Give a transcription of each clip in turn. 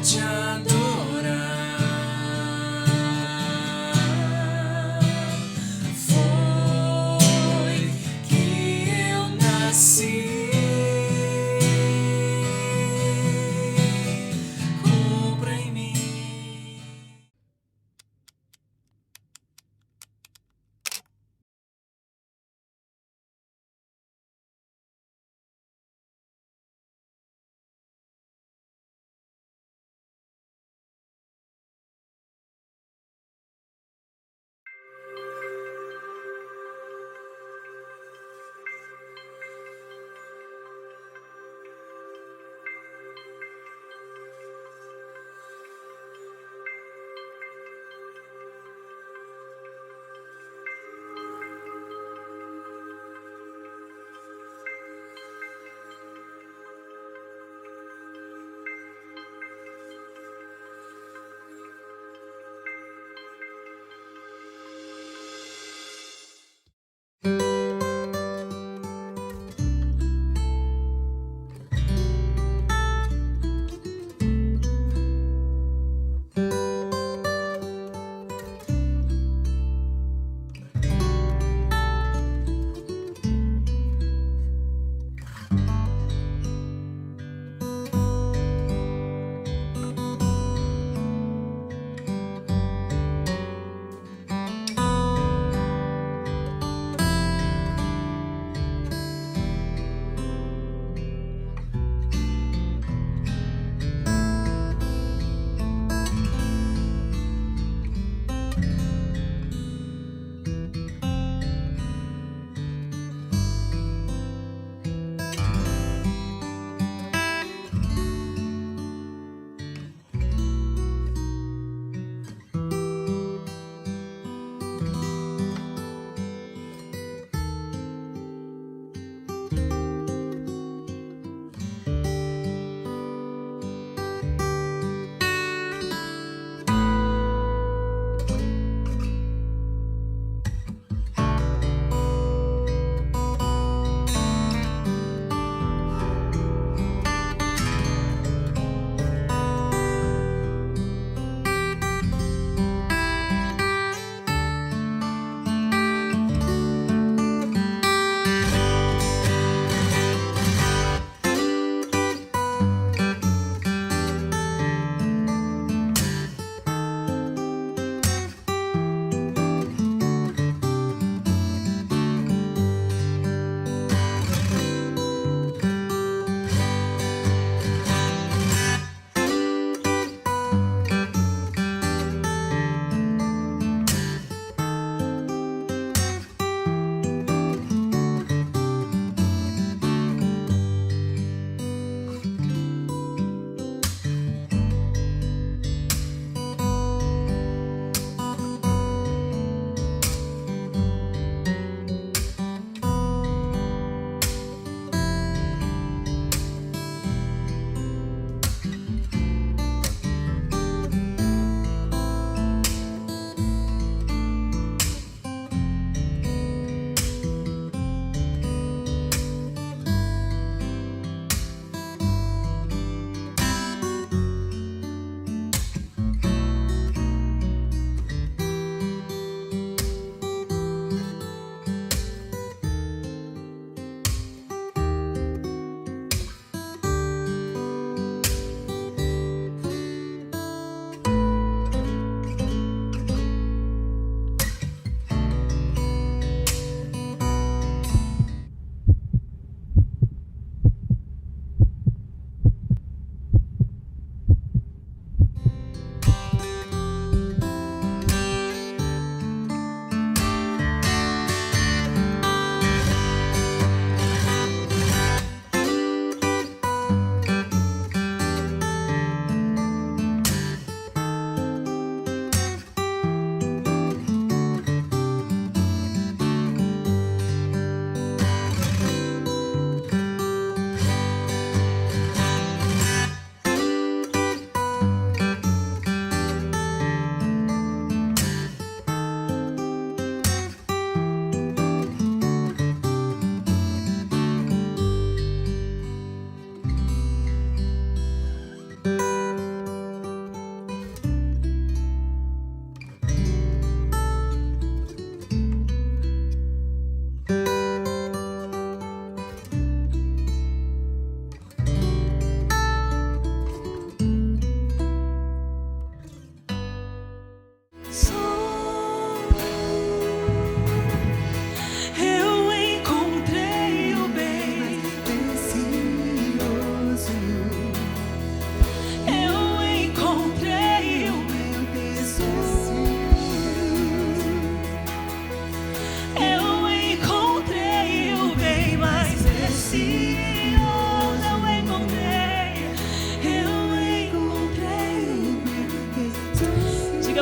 te adorar. Foi que eu nasci.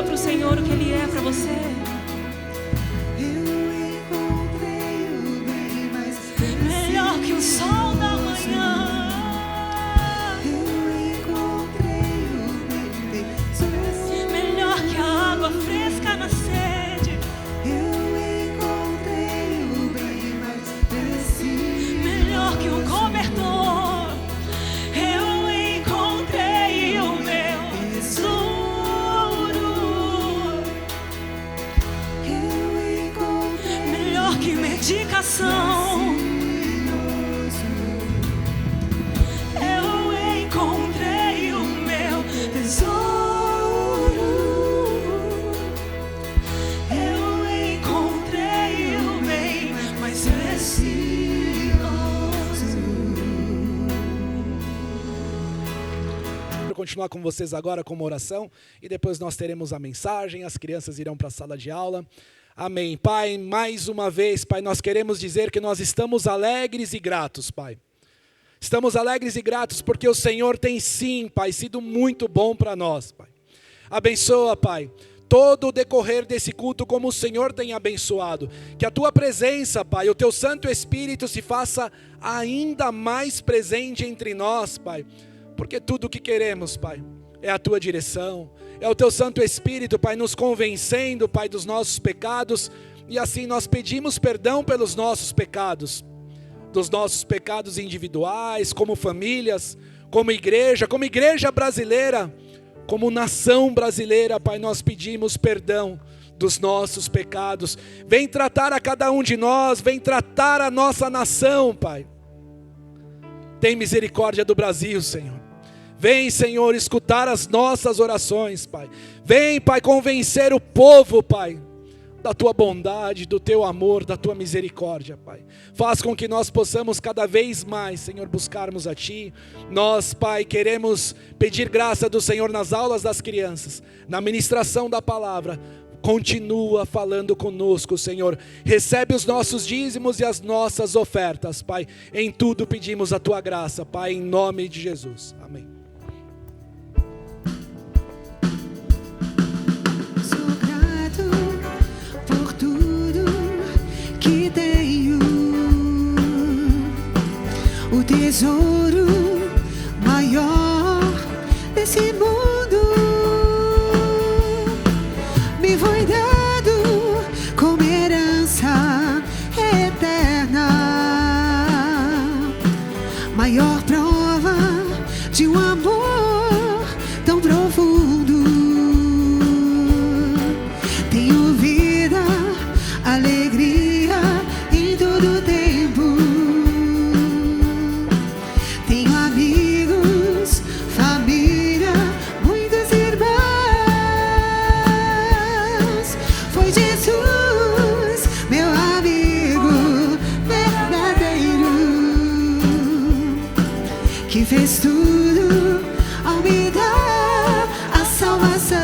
para o Senhor o que Ele é para você. Melhor que o sol da manhã. Melhor que a água fresca na sede. Melhor que um cobertor. Eu encontrei o meu tesouro. Melhor que medicação. Eu encontrei o meu tesouro. Eu encontrei o bem mais precioso. Vou continuar com vocês agora com uma oração e depois nós teremos a mensagem, as crianças irão para a sala de aula. Amém. Pai, mais uma vez, Pai, nós queremos dizer que nós estamos alegres e gratos, Pai. Estamos alegres e gratos porque o Senhor tem sim, Pai, sido muito bom para nós, Pai. Abençoa, Pai, todo o decorrer desse culto como o Senhor tem abençoado. Que a Tua presença, Pai, o Teu Santo Espírito se faça ainda mais presente entre nós, Pai. Porque tudo o que queremos, Pai, é a Tua direção. É o Teu Santo Espírito, Pai, nos convencendo, Pai, dos nossos pecados. E assim nós pedimos perdão pelos nossos pecados. Dos nossos pecados individuais, como famílias, como igreja brasileira, como nação brasileira, Pai, nós pedimos perdão dos nossos pecados. Vem tratar a cada um de nós, vem tratar a nossa nação, Pai. Tem misericórdia do Brasil, Senhor. Vem, Senhor, escutar as nossas orações, Pai. Vem, Pai, convencer o povo, Pai, da Tua bondade, do Teu amor, da Tua misericórdia, Pai. Faz com que nós possamos cada vez mais, Senhor, buscarmos a Ti. Nós, Pai, queremos pedir graça do Senhor nas aulas das crianças, na ministração da palavra. Continua falando conosco, Senhor. Recebe os nossos dízimos e as nossas ofertas, Pai. Em tudo pedimos a Tua graça, Pai, em nome de Jesus. Amém. O tesouro maior desse mundo me foi dado como herança eterna, maior prova de um amor tão profundo. Tenho vida, alegria em todo tempo. Tenho amigos, família, muitos irmãos. Foi Jesus, meu amigo verdadeiro, que fez tudo ao me dar a salvação.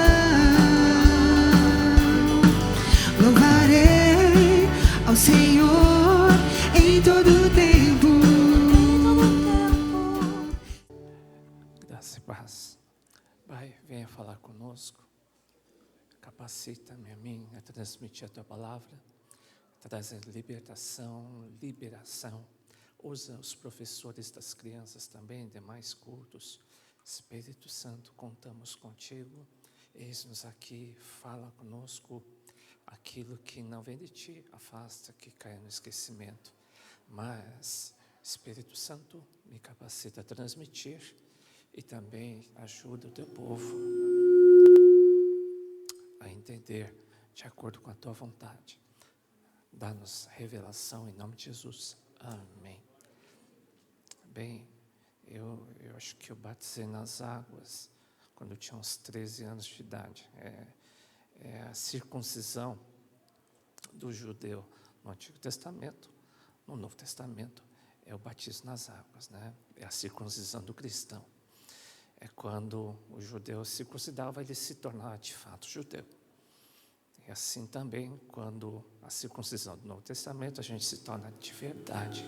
Louvarei ao Senhor em todo o tempo. Graça e paz. Pai, venha falar conosco. Capacita-me a mim a transmitir a Tua palavra. Traz a libertação, liberação. Usa os professores das crianças também, demais cultos. Espírito Santo, contamos contigo. Eis-nos aqui, fala conosco. Aquilo que não vem de Ti, afasta, que caia no esquecimento. Mas, Espírito Santo, me capacita a transmitir e também ajuda o Teu povo a entender de acordo com a Tua vontade. Dá-nos revelação em nome de Jesus. Amém. Bem, eu acho que eu batizei nas águas quando eu tinha uns 13 anos de idade. É a circuncisão do judeu no Antigo Testamento. No Novo Testamento é o batismo nas águas, né? É a circuncisão do cristão. É quando o judeu se circuncidava, ele se tornava de fato judeu. E assim também, quando a circuncisão do Novo Testamento, a gente se torna de verdade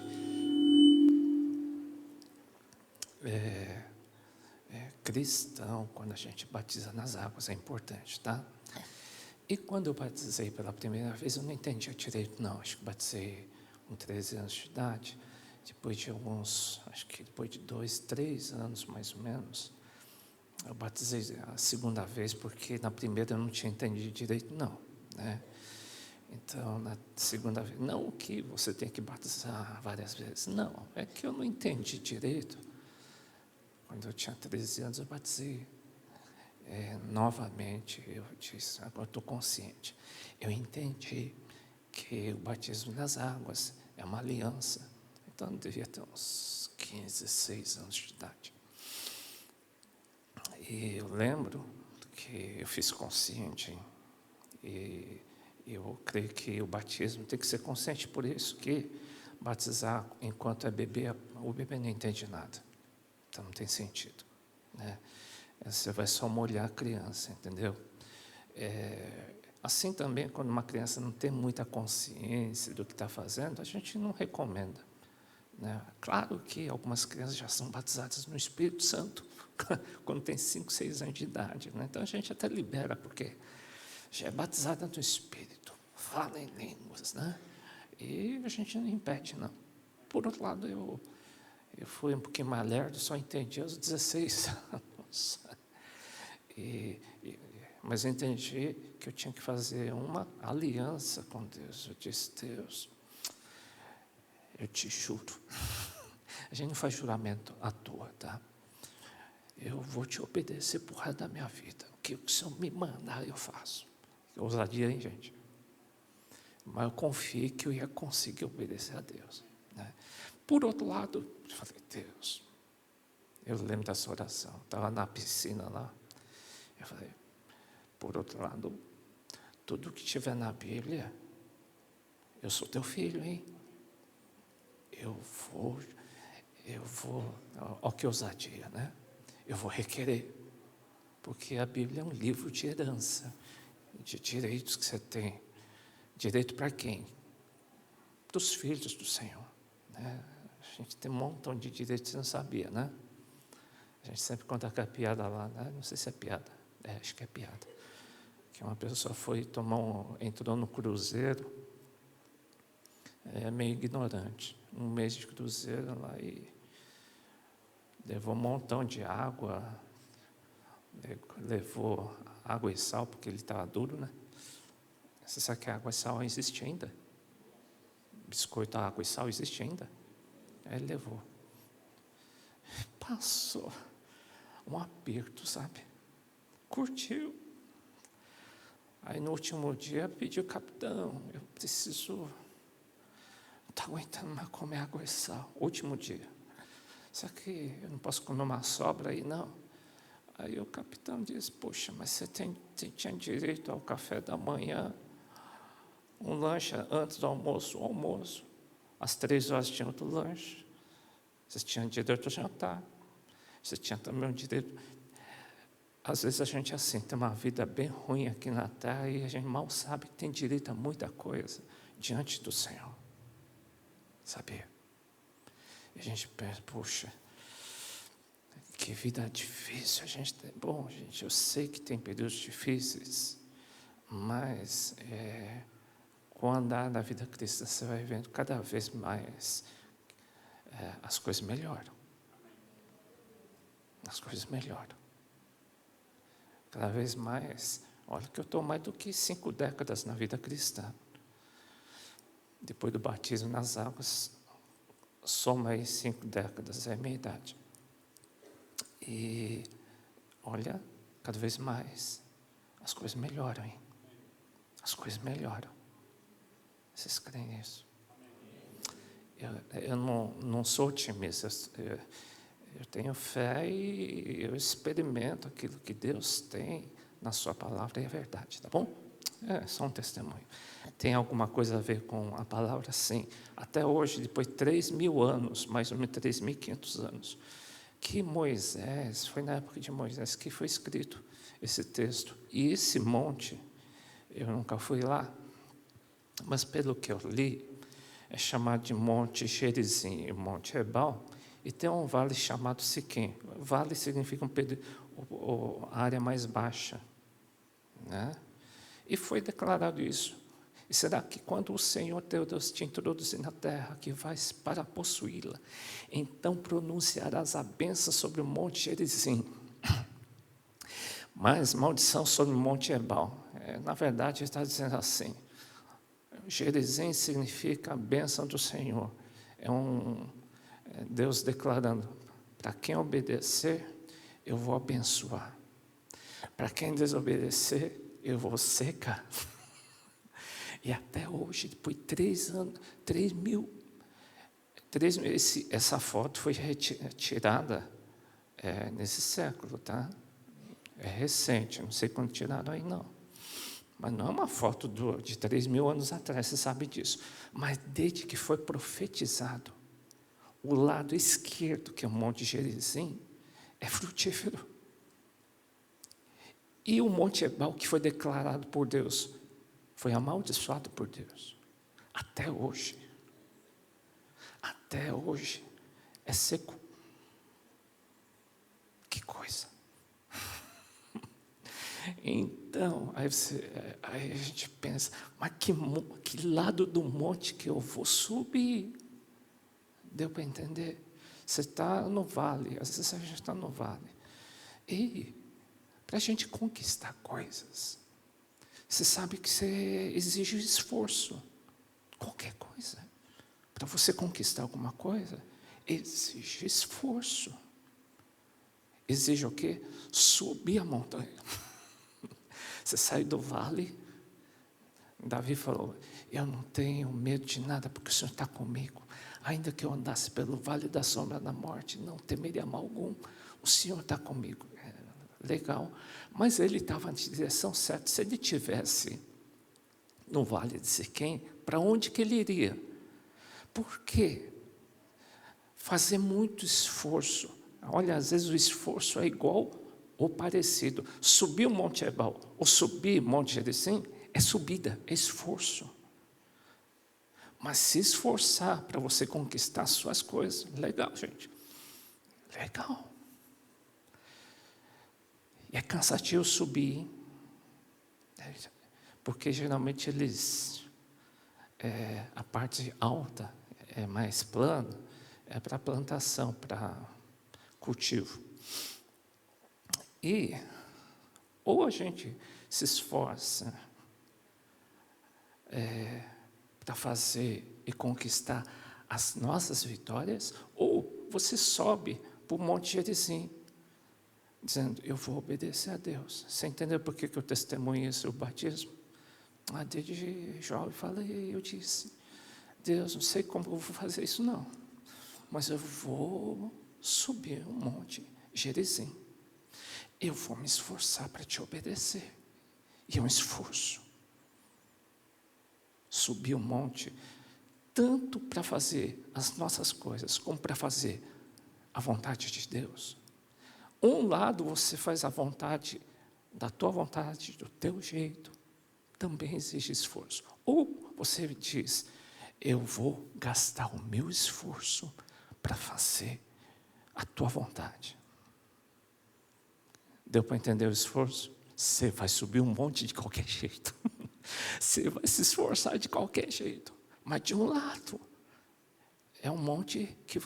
cristão, quando a gente batiza nas águas, é importante, tá? E quando eu batizei pela primeira vez, eu não entendia direito, não. Acho que batizei com 13 anos de idade. Depois de acho que depois de 2, 3 anos mais ou menos, eu batizei a segunda vez, porque na primeira eu não tinha entendido direito, não, né? Então, na segunda vez, não que você tem que batizar várias vezes, não, é que eu não entendi direito. Quando eu tinha 13 anos, eu batizei novamente. Eu disse, agora eu estou consciente. Eu entendi que o batismo nas águas é uma aliança. Então, eu devia ter uns 15, 16 anos de idade. E eu lembro que eu fiz consciente, e eu creio que o batismo tem que ser consciente, por isso que batizar enquanto é bebê, o bebê não entende nada. Então não tem sentido, né? Você vai só molhar a criança, entendeu? Assim também, quando uma criança não tem muita consciência do que está fazendo, a gente não recomenda, né? Claro que algumas crianças já são batizadas no Espírito Santo quando tem 5, 6 anos de idade, né? Então a gente até libera, porque já é batizada no Espírito, fala em línguas, né? E a gente não impede, não. Por outro lado, eu fui um pouquinho mais lerdo, só entendi aos 16 anos. Mas eu entendi que eu tinha que fazer uma aliança com Deus. Eu disse, Deus, eu te juro. A gente não faz juramento à toa, tá? Eu vou te obedecer por resto da minha vida. O que o Senhor me mandar, eu faço. Que ousadia, hein, gente? Mas eu confiei que eu ia conseguir obedecer a Deus, né? Por outro lado, eu falei, Deus, eu lembro dessa oração, estava na piscina lá, eu falei, por outro lado, tudo que tiver na Bíblia, eu sou teu filho, hein? Eu vou, ó que ousadia, né? Eu vou requerer, porque a Bíblia é um livro de herança, de direitos que você tem. Direito para quem? Dos filhos do Senhor, né? A gente tem um montão de direitos, você não sabia, né? A gente sempre conta aquela piada lá, né? Não sei se é piada, acho que é piada. Que uma pessoa entrou no cruzeiro, meio ignorante, um mês de cruzeiro lá, e levou um montão de água, levou água e sal, porque ele estava duro, né? Você sabe que a água e sal existe ainda? Biscoito, água e sal existe ainda? Aí ele levou. Passou um aperto, sabe? Curtiu. Aí no último dia pediu, capitão, eu preciso, não estou aguentando mais comer água e sal. Último dia. Só que eu não posso comer uma sobra aí, não. Aí o capitão disse, poxa, mas você tinha direito ao café da manhã, um lanche antes do almoço, às 3 horas tinha outro lanche, você tinha direito ao jantar, você tinha também o direito. Às vezes a gente assim, tem uma vida bem ruim aqui na terra e a gente mal sabe que tem direito a muita coisa diante do Senhor, sabia? E a gente pensa, poxa, que vida difícil a gente tem. Bom, gente, eu sei que tem períodos difíceis, mas com o andar da vida cristã, você vai vendo cada vez mais as coisas melhoram. As coisas melhoram. Cada vez mais, olha que eu estou mais do que 5 décadas na vida cristã. Depois do batismo nas águas, soma aí 5 décadas, é a minha idade. E, olha, cada vez mais, as coisas melhoram, hein? As coisas melhoram. Vocês creem nisso? Eu não sou otimista, eu tenho fé e eu experimento aquilo que Deus tem na sua palavra, e é verdade, tá bom? É só um testemunho. Tem alguma coisa a ver com a palavra? Sim. Até hoje, depois de 3.000 anos, mais ou menos 3.500 anos, que Moisés, foi na época de Moisés que foi escrito esse texto. E esse monte, eu nunca fui lá, mas pelo que eu li, é chamado de Monte Gerizim, Monte Ebal, e tem um vale chamado Siquém. Vale significa a área mais baixa, né? E foi declarado isso. E será que quando o Senhor teu Deus te introduzir na terra, que vais para possuí-la, então pronunciarás a bênção sobre o monte Gerizim, mas maldição sobre o monte Ebal. Na verdade, ele está dizendo assim, Gerizim significa a bênção do Senhor. É Deus declarando, para quem obedecer, eu vou abençoar. Para quem desobedecer, eu vou secar. E até hoje, depois de 3 anos, 3 mil, essa foto foi retirada nesse século, tá? É recente, não sei quando tiraram aí, não. Mas não é uma foto de 3 mil anos atrás, você sabe disso. Mas desde que foi profetizado, o lado esquerdo, que é o Monte Gerizim, é frutífero. E o Monte Ebal, que foi declarado por Deus, foi amaldiçoado por Deus. Até hoje. Até hoje. É seco. Que coisa. Então, aí a gente pensa, mas que lado do monte que eu vou subir? Deu para entender? Você está no vale, às vezes a gente está no vale. E para a gente conquistar coisas, você sabe que você exige esforço. Qualquer coisa. Para você conquistar alguma coisa, exige esforço. Exige o quê? Subir a montanha. Você sai do vale. Davi falou, eu não tenho medo de nada, porque o Senhor está comigo. Ainda que eu andasse pelo vale da sombra da morte, não temeria mal algum. O Senhor está comigo. Legal. Mas ele estava na direção certa. Se ele tivesse no vale de Siquém, para onde que ele iria? Por quê? Fazer muito esforço. Olha, às vezes o esforço é igual ou parecido. Subir o Monte Ebal ou subir o Monte Gerizim é subida, é esforço. Mas se esforçar para você conquistar as suas coisas, legal, gente. Legal. E é cansativo subir, hein? Porque geralmente a parte alta é mais plana, é para plantação, para cultivo. E ou a gente se esforça para fazer e conquistar as nossas vitórias, ou você sobe para o Monte Gerizim, dizendo, eu vou obedecer a Deus. Você entendeu por que eu testemunho isso, o batismo? Desde jovem eu disse, Deus, não sei como eu vou fazer isso não, mas eu vou subir o Monte Gerizim. Eu vou me esforçar para te obedecer. E é um esforço. Subir o monte, tanto para fazer as nossas coisas, como para fazer a vontade de Deus. Um lado você faz a vontade, da tua vontade, do teu jeito, também exige esforço. Ou você diz, eu vou gastar o meu esforço para fazer a tua vontade. Deu para entender o esforço? Você vai subir um monte de qualquer jeito. Você vai se esforçar de qualquer jeito. Mas de um lado, é um monte que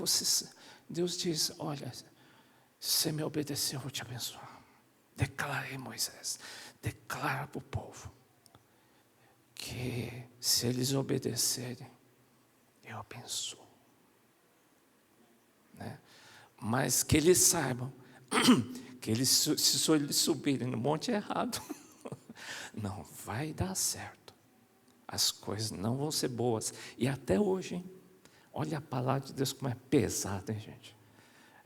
Deus diz, olha, se você me obedecer, eu vou te abençoar. Declara aí, Moisés, declara para o povo, que se eles obedecerem, eu abençoo. Né? Mas que eles saibam, que eles, se eles subirem no monte errado, não vai dar certo. As coisas não vão ser boas. E até hoje, hein? Olha a palavra de Deus como é pesada, hein, gente?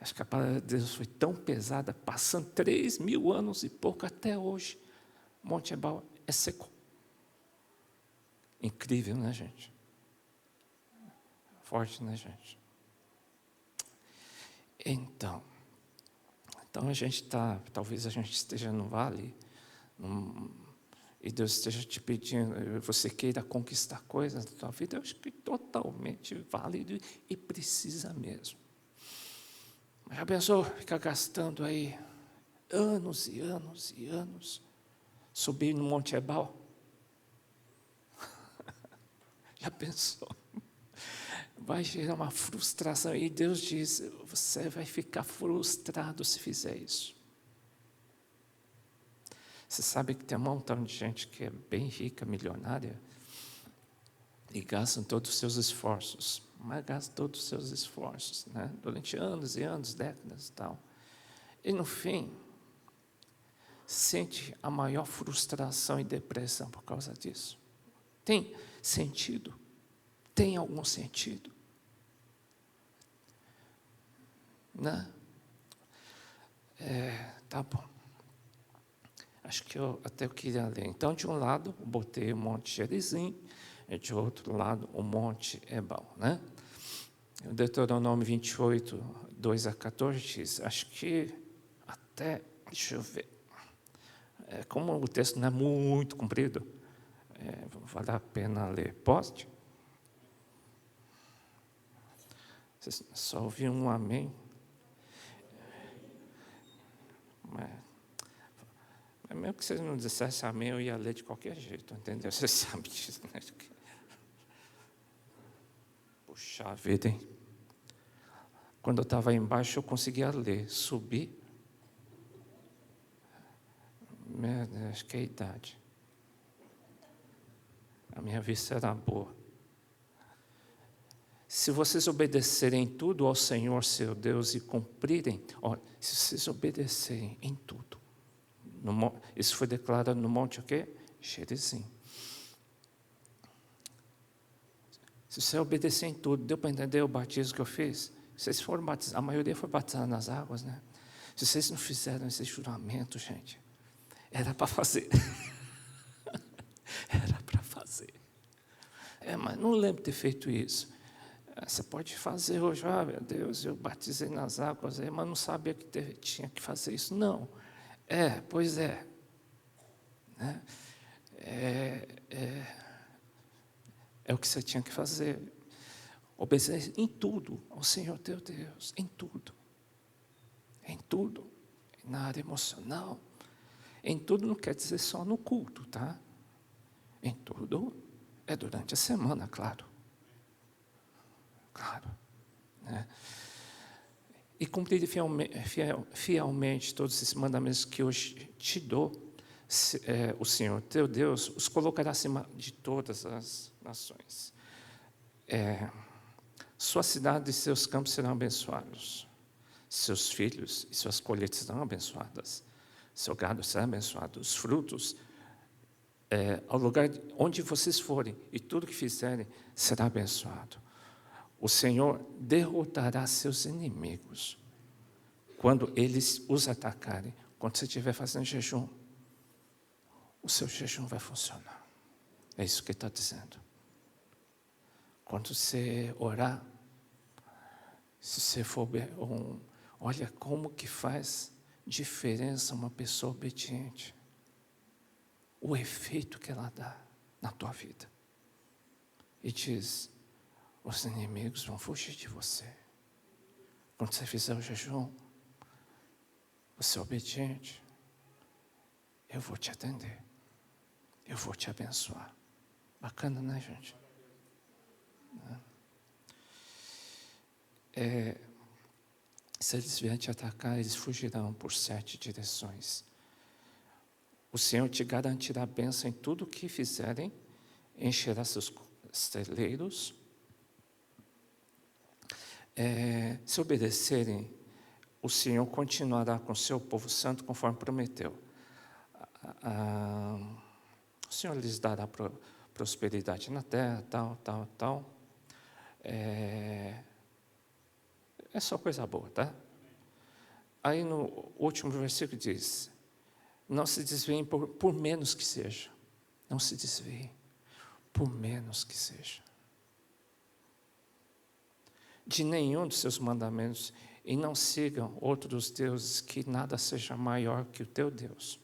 Acho que a palavra de Deus foi tão pesada, passando 3 mil anos e pouco até hoje. Monte Ebal é seco. Incrível, né, gente? Forte, né, gente? Então a gente está, talvez a gente esteja no vale, e Deus esteja te pedindo, você queira conquistar coisas da tua vida, eu acho que totalmente válido e precisa mesmo. Mas já pensou, ficar gastando aí anos e anos e anos, subir no Monte Ebal? Já pensou? Vai gerar uma frustração. E Deus diz, você vai ficar frustrado se fizer isso. Você sabe que tem um montão de gente que é bem rica, milionária, e gastam todos os seus esforços. Mas gastam todos os seus esforços, né? Durante anos e anos, décadas e tal. E no fim, sente a maior frustração e depressão por causa disso. Tem sentido? Tem algum sentido? Né? Tá bom. Acho que eu queria ler. Então, de um lado, eu botei o Monte Gerizim, e de outro lado, o Monte Ebal, né? O Deuteronômio 28, 2 a 14 diz, acho que até, deixa eu ver, como o texto não é muito comprido, vale a pena ler. Pode? Só ouvi um amém. Mas mesmo que vocês não dissessem amém, eu ia ler de qualquer jeito, entendeu? Você sabe disso, né? Puxa vida, hein? Quando eu estava embaixo, eu conseguia ler. Subir. Acho que é a idade. A minha vista era boa. Se vocês obedecerem tudo ao Senhor, seu Deus, e cumprirem... se vocês obedecerem em tudo. Isso foi declarado no monte o quê? Gerizim. Se você obedecer em tudo, deu para entender o batismo que eu fiz? Vocês foram batizados, a maioria foi batizada nas águas, né? Se vocês não fizeram esse juramento, gente, era para fazer. Era para fazer. Mas não lembro de ter feito isso. Você pode fazer hoje, meu Deus, eu batizei nas águas, mas não sabia que tinha que fazer isso. Não. Pois é. Né? É o que você tinha que fazer. Obedecer em tudo ao Senhor teu Deus, em tudo. Em tudo. Na área emocional. Em tudo não quer dizer só no culto, tá? Em tudo é durante a semana, claro. Claro. Né? E cumprir fielmente todos esses mandamentos que hoje te dou, o Senhor teu Deus os colocará acima de todas as nações. Sua cidade e seus campos serão abençoados. Seus filhos e suas colheitas serão abençoadas. Seu gado será abençoado. Os frutos, ao lugar onde vocês forem, e tudo que fizerem, será abençoado. O Senhor derrotará seus inimigos quando eles os atacarem. Quando você estiver fazendo jejum, o seu jejum vai funcionar. É isso que ele está dizendo. Quando você orar, se você for... olha como que faz diferença uma pessoa obediente. O efeito que ela dá na tua vida. E diz... os inimigos vão fugir de você. Quando você fizer o jejum, você é obediente, eu vou te atender. Eu vou te abençoar. Bacana, né, gente? Se eles vierem te atacar, eles fugirão por 7 direções. O Senhor te garantirá a bênção em tudo o que fizerem, encherá seus celeiros. Se obedecerem, o Senhor continuará com o seu povo santo conforme prometeu. O Senhor lhes dará prosperidade na terra, tal. É só coisa boa, tá? Aí no último versículo diz, não se desviem por menos que seja. Não se desviem, por menos que seja. De nenhum dos seus mandamentos, e não sigam outros deuses, que nada seja maior que o teu Deus.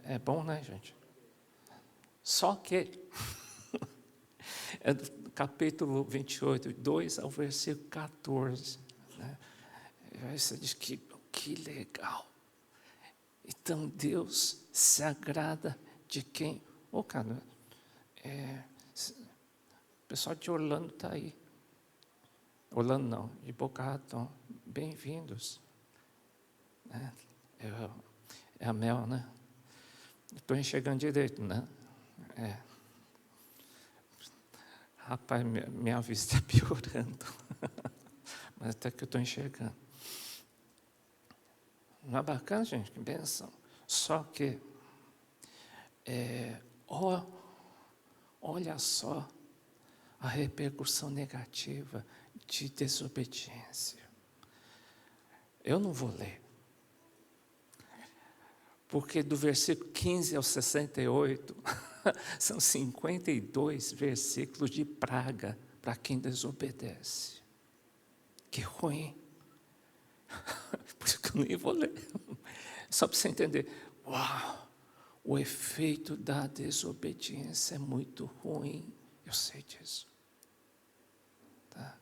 É bom, né, gente? Só que, é do capítulo 28, 2 ao versículo 14. Né? Aí você diz que legal. Então Deus se agrada de quem? Cara, o pessoal de Orlando está aí. Orlando não, de Boca Raton, bem-vindos. É a Mel, né? Estou enxergando direito, né? Rapaz, minha vista está piorando. Mas até que eu estou enxergando. Não é bacana, gente? Que bênção. Só que, olha só a repercussão negativa de desobediência. Eu não vou ler. Porque do versículo 15 ao 68, são 52 versículos de praga para quem desobedece. Que ruim. Por isso que eu nem vou ler. Só para você entender. Uau! O efeito da desobediência é muito ruim. Eu sei disso. Tá?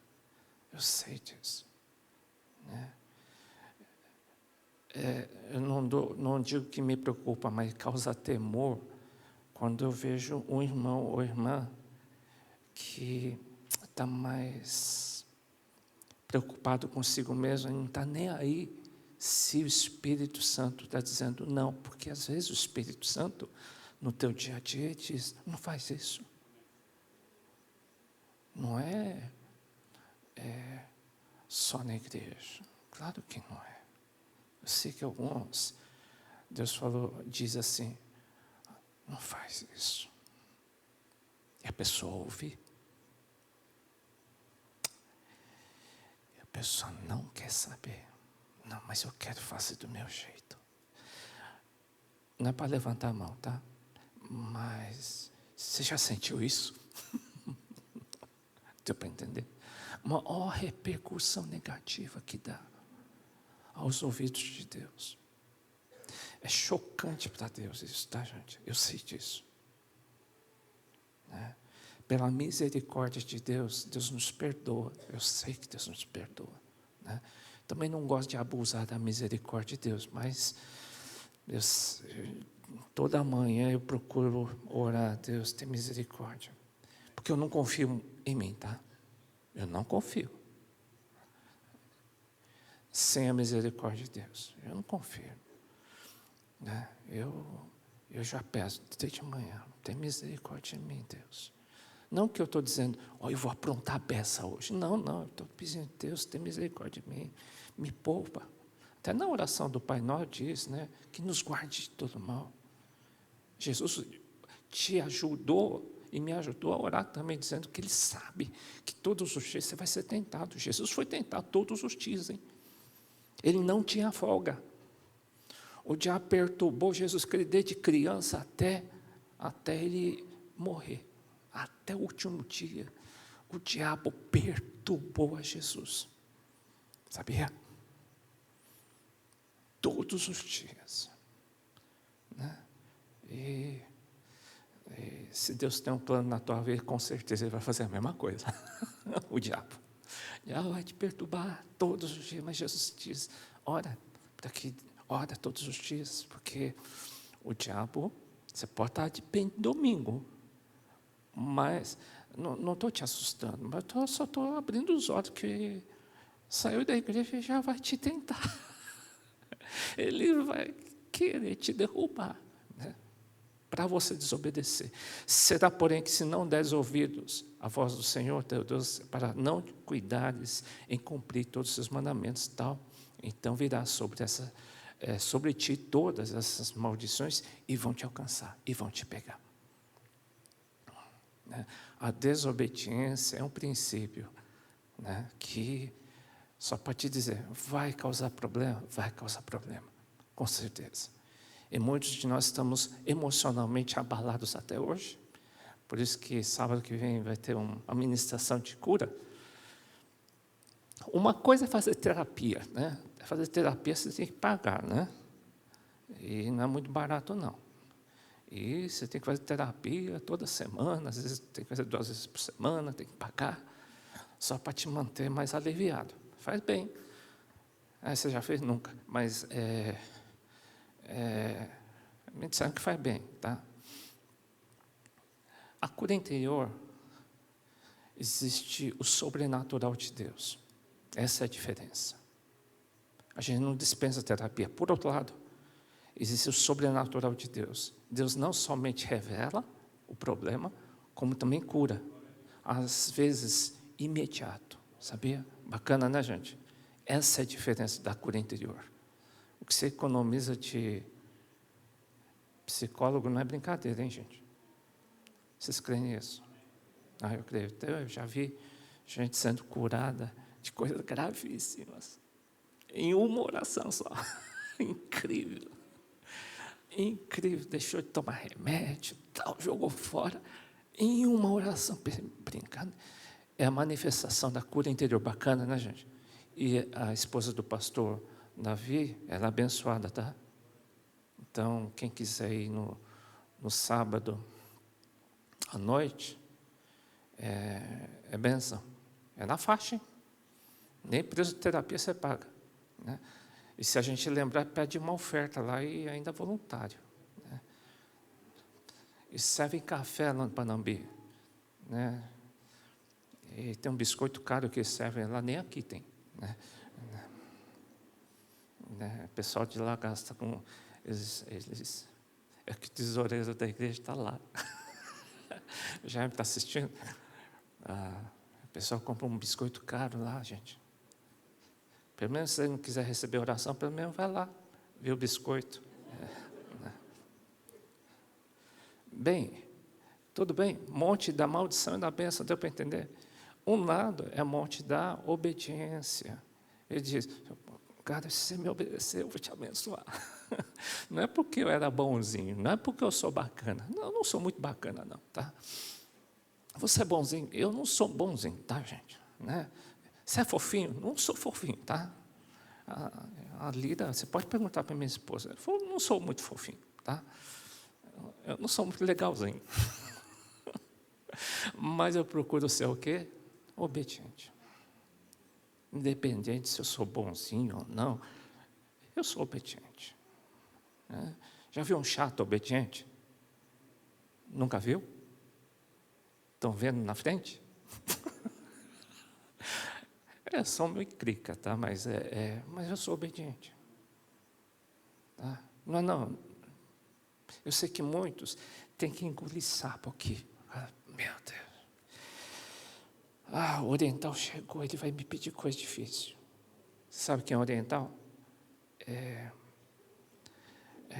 Eu sei disso. Né? Eu não digo que me preocupa, mas causa temor quando eu vejo um irmão ou irmã que está mais preocupado consigo mesmo e não está nem aí se o Espírito Santo está dizendo não, porque às vezes o Espírito Santo no teu dia a dia diz, não faz isso. Não é só na igreja, claro que não é. Eu sei que alguns, Deus diz assim, não faz isso. E a pessoa ouve. E a pessoa não quer saber. Não, mas eu quero fazer do meu jeito. Não é para levantar a mão, tá? Mas você já sentiu isso? Deu para entender? Uma repercussão negativa que dá aos ouvidos de Deus. É chocante para Deus isso, tá, gente? Eu sei disso. Né? Pela misericórdia de Deus, Deus nos perdoa. Eu sei que Deus nos perdoa. Né? Também não gosto de abusar da misericórdia de Deus, mas toda manhã eu procuro orar, Deus, tem misericórdia. Porque eu não confio em mim, tá? Eu não confio. Sem a misericórdia de Deus. Eu não confio. Né? Eu já peço desde manhã. Tem misericórdia em mim, Deus. Não que eu estou dizendo, eu vou aprontar a beça hoje. Não, eu estou pedindo, Deus, tem misericórdia de mim. Me poupa. Até na oração do Pai Nosso diz, né, que nos guarde de todo mal. Jesus te ajudou e me ajudou a orar também, dizendo que Ele sabe que todos os dias você vai ser tentado. Jesus foi tentado todos os dias, hein? Ele não tinha folga. O diabo perturbou Jesus desde criança até ele morrer. Até o último dia, o diabo perturbou a Jesus. Sabia? Todos os dias. Né? E se Deus tem um plano na tua vida, com certeza Ele vai fazer a mesma coisa. O diabo. Já vai te perturbar todos os dias, mas Jesus diz, ora todos os dias, porque o diabo, você pode estar de domingo, mas não estou te assustando, mas só estou abrindo os olhos, que saiu da igreja e já vai te tentar. Ele vai querer te derrubar, né? Para você desobedecer. Será, porém, que se não deres ouvidos à voz do Senhor, teu Deus, para não cuidares em cumprir todos os seus mandamentos, tal, então virá sobre ti todas essas maldições e vão te alcançar, e vão te pegar. Né? A desobediência é um princípio, né, que, só para te dizer, vai causar problema? Vai causar problema, com certeza. E muitos de nós estamos emocionalmente abalados até hoje. Por isso que sábado que vem vai ter uma ministração de cura. Uma coisa é fazer terapia, né? Fazer terapia você tem que pagar, né? E não é muito barato, não. E você tem que fazer terapia toda semana, às vezes tem que fazer 2 vezes por semana, tem que pagar, só para te manter mais aliviado. Faz bem. Você já fez? Nunca. Mas Me disseram que faz bem, tá? A cura interior, existe o sobrenatural de Deus. Essa é a diferença. A gente não dispensa terapia. Por outro lado, existe o sobrenatural de Deus. Deus não somente revela o problema, como também cura. Às vezes, imediato. Sabia? Bacana, né, gente? Essa é a diferença da cura interior. O que você economiza de psicólogo não é brincadeira, hein, gente? Vocês creem nisso? Eu creio. Então, eu já vi gente sendo curada de coisas gravíssimas em uma oração só. Incrível. Incrível. Deixou de tomar remédio, tal, jogou fora. Em uma oração, brincando. É a manifestação da cura interior. Bacana, né, gente? E a esposa do pastor Davi, ela é abençoada, tá? Então, quem quiser ir no sábado à noite, é bênção. É na faixa, hein? Nem preço de terapia você paga, né? E se a gente lembrar, pede uma oferta lá e ainda é voluntário, né? E servem café lá no Panambi, né? E tem um biscoito caro que servem lá, nem aqui tem, né? O pessoal de lá gasta com... É que o tesoureiro da igreja está lá. Já está assistindo? O pessoal compra um biscoito caro lá, gente. Pelo menos se você não quiser receber oração, pelo menos vai lá ver o biscoito. Bem, tudo bem? Monte da maldição e da bênção, deu para entender? Um lado é monte da obediência. Ele diz, cara, se você me obedecer, eu vou te abençoar. Não é porque eu era bonzinho, não é porque eu sou bacana. Não, eu não sou muito bacana, não, tá? Você é bonzinho? Eu não sou bonzinho, tá, gente? Né? Você é fofinho? Não sou fofinho, tá? A Lira, você pode perguntar para minha esposa. Ela falou, não sou muito fofinho, tá? Eu não sou muito legalzinho. Mas eu procuro ser o quê? Obediente. Independente se eu sou bonzinho ou não, eu sou obediente. Né? Já viu um chato obediente? Nunca viu? Estão vendo na frente? São meio crica, tá? Mas eu sou obediente. Tá? Não. Eu sei que muitos têm que engolir sapo aqui. Meu Deus. O oriental chegou, ele vai me pedir coisa difícil. Sabe quem é o oriental? É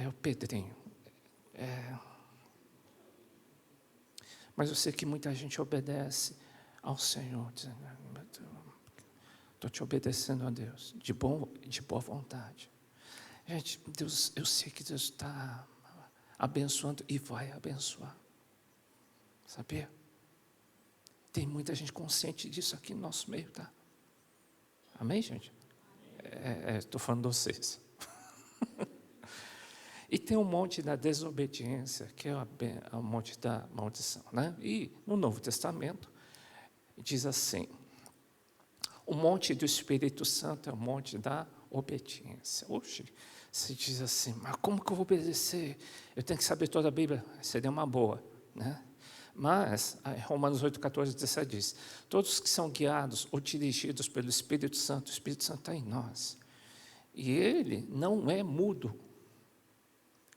o Pedrinho. Mas eu sei que muita gente obedece ao Senhor, dizendo, estou te obedecendo a Deus, de boa vontade. Gente, Deus, eu sei que Deus está abençoando e vai abençoar. Sabia? Tem muita gente consciente disso aqui no nosso meio, tá? Amém, gente? Estou falando de vocês. E tem um monte da desobediência, que é o monte da maldição, né? E no Novo Testamento, diz assim, o monte do Espírito Santo é o monte da obediência. Hoje, se diz assim, mas como que eu vou obedecer? Eu tenho que saber toda a Bíblia? Seria uma boa, né? Mas, Romanos 8, 14, 17 diz, todos que são guiados ou dirigidos pelo Espírito Santo, o Espírito Santo está em nós. E ele não é mudo.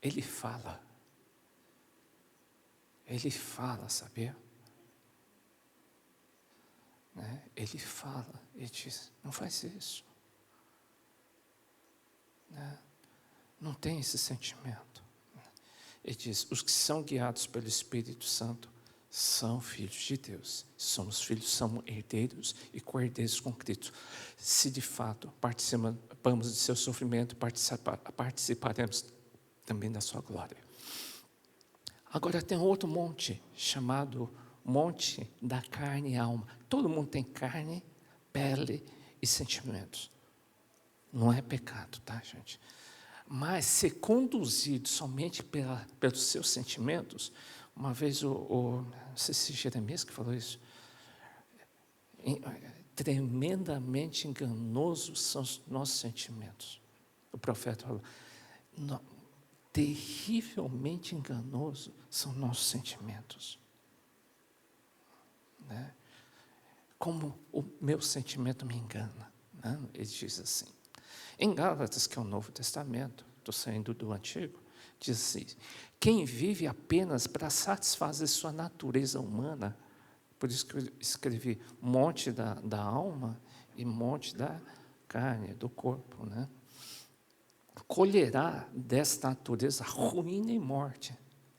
Ele fala. Ele fala, sabia? Né? Ele fala, ele diz, não faz isso. Né? Não tem esse sentimento. Ele diz, os que são guiados pelo Espírito Santo são filhos de Deus. Somos filhos, somos herdeiros e co-herdeiros com Cristo. Se de fato participamos de seu sofrimento, participaremos também da sua glória. Agora tem outro monte, chamado monte da carne e alma. Todo mundo tem carne, pele e sentimentos. Não é pecado, tá, gente? Mas ser conduzido somente pelos seus sentimentos, uma vez não sei se Jeremias que falou isso, tremendamente enganosos são os nossos sentimentos. O profeta falou, terrivelmente enganoso são nossos sentimentos. Né? Como o meu sentimento me engana. Né? Ele diz assim, em Gálatas, que é o Novo Testamento, estou saindo do Antigo, diz assim, quem vive apenas para satisfazer sua natureza humana, por isso que eu escrevi monte da alma e monte da carne, do corpo, né? Colherá desta natureza ruína e morte.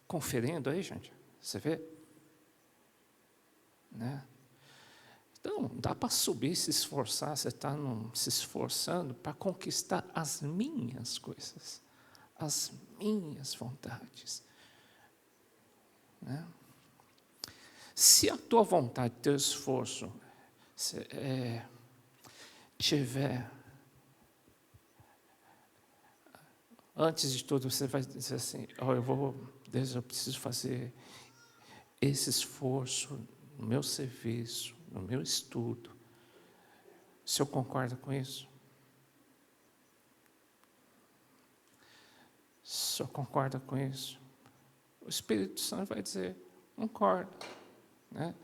Conferindo aí, gente, você vê? Né? Então, dá para subir, se esforçar, você está se esforçando para conquistar as minhas coisas, as minhas vontades. Né? Se a tua vontade, teu esforço, tiver, antes de tudo, você vai dizer assim, Deus, eu preciso fazer esse esforço no meu serviço, no meu estudo. O senhor concorda com isso? O senhor concorda com isso? O Espírito Santo vai dizer, concordo. Né?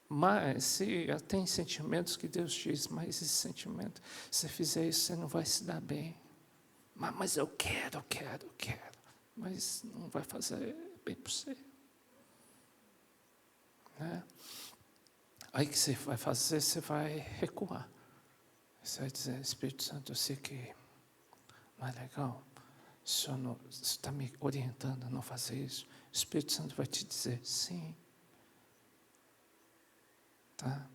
Mas se tem sentimentos que Deus diz, mas esse sentimento, se você fizer isso, você não vai se dar bem. Mas eu quero. Mas não vai fazer bem para você. Né? Aí que você vai fazer, você vai recuar. Você vai dizer, Espírito Santo, eu sei que não é legal. O Senhor está me orientando a não fazer isso. O Espírito Santo vai te dizer, sim. Tá?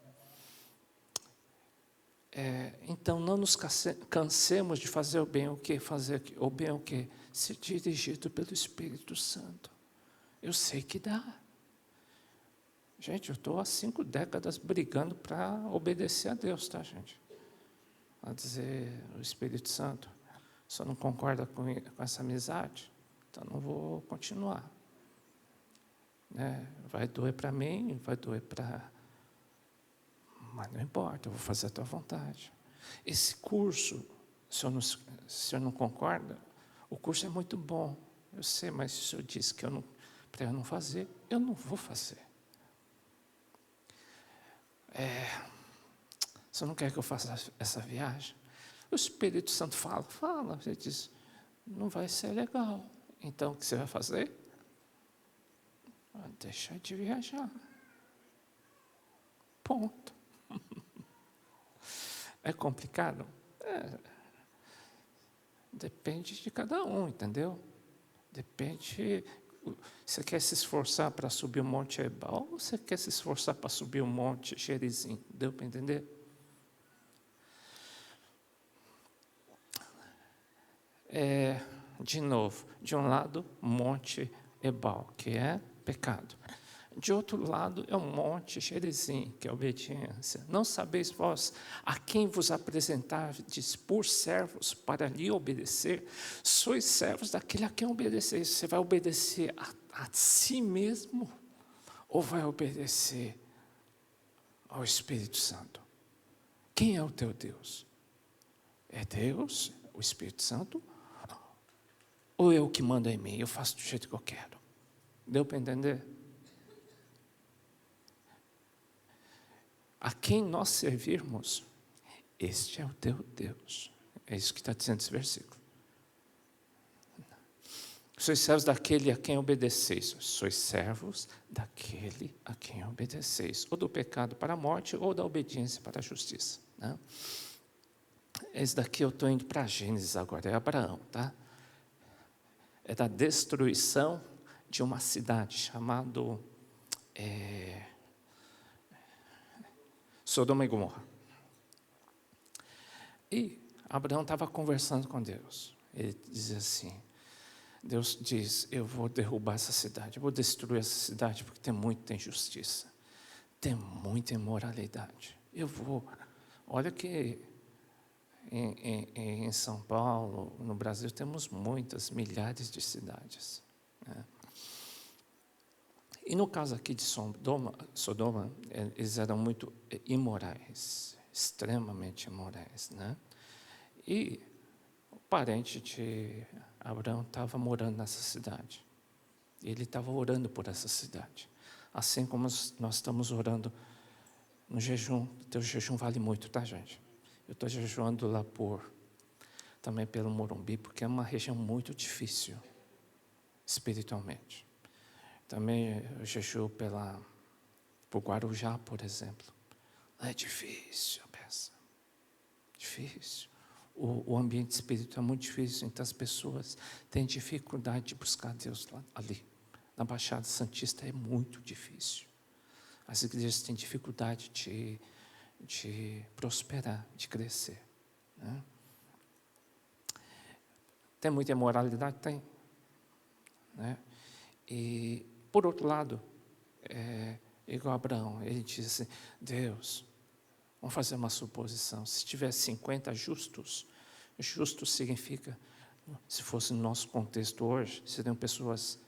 Então, não nos cansemos de fazer o bem, o que? Fazer o bem, o que? Ser dirigido pelo Espírito Santo. Eu sei que dá. Gente, eu estou há 5 décadas brigando para obedecer a Deus, tá, gente? A dizer, o Espírito Santo, se eu não concorda com essa amizade, então não vou continuar. Né? Vai doer para mim, vai doer para... Mas não importa, eu vou fazer a tua vontade. Esse curso, se eu não concorda, o curso é muito bom. Eu sei, mas se o senhor disse que para eu não fazer, eu não vou fazer. O senhor não quer que eu faça essa viagem? O Espírito Santo fala. Ele diz, não vai ser legal. Então, o que você vai fazer? Deixar de viajar. Ponto. É complicado? Depende de cada um, entendeu? Depende. Você quer se esforçar para subir o Monte Ebal ou você quer se esforçar para subir o Monte Gerizim? Deu para entender? De novo, de um lado, Monte Ebal, que é pecado. De outro lado, é o Monte Gerizim, que é obediência. Não sabeis vós a quem vos apresentardes por servos para lhe obedecer? Sois servos daquele a quem obedeceis. Você vai obedecer a si mesmo ou vai obedecer ao Espírito Santo? Quem é o teu Deus? É Deus, o Espírito Santo? Ou eu que mando em mim? Eu faço do jeito que eu quero. Deu para entender? A quem nós servirmos, este é o teu Deus. É isso que está dizendo esse versículo. Sois servos daquele a quem obedeceis. Sois servos daquele a quem obedeceis. Ou do pecado para a morte, ou da obediência para a justiça. Né? Esse daqui eu estou indo para Gênesis agora, é Abraão, tá? É da destruição de uma cidade chamada Sodoma e Gomorra. E Abraão estava conversando com Deus. Ele dizia assim, Deus diz, eu vou derrubar essa cidade, eu vou destruir essa cidade porque tem muita injustiça, tem muita imoralidade. Olha que em São Paulo, no Brasil, temos milhares de cidades. Né? E no caso aqui de Sodoma, eles eram muito imorais, extremamente imorais. Né? E parente de Abraão estava morando nessa cidade. Ele estava orando por essa cidade. Assim como nós estamos orando no jejum. O teu jejum vale muito, tá, gente? Eu estou jejuando lá também pelo Morumbi, porque é uma região muito difícil, espiritualmente. Também eu jejuo por Guarujá, por exemplo. É difícil a peça. Difícil. O ambiente espiritual é muito difícil, então as pessoas têm dificuldade de buscar Deus ali. Na Baixada Santista é muito difícil. As igrejas têm dificuldade de prosperar, de crescer. Né? Tem muita imoralidade? Tem. Né? E, por outro lado, igual Abraão, ele diz assim, Deus, vamos fazer uma suposição, se tiver 50 justos, justo significa, se fosse no nosso contexto hoje, seriam pessoas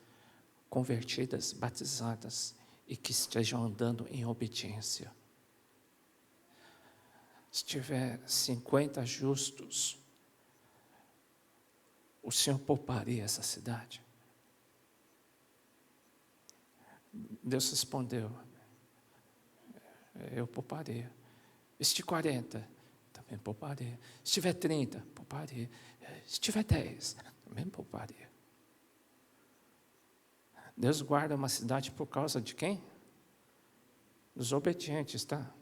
convertidas, batizadas, e que estejam andando em obediência. Se tiver 50 justos, o Senhor pouparia essa cidade? Deus respondeu, eu pouparia. Se tiver 40, também pouparia. Se tiver 30, pouparia. Se tiver 10, também pouparia. Deus guarda uma cidade por causa de quem? Dos obedientes, tá?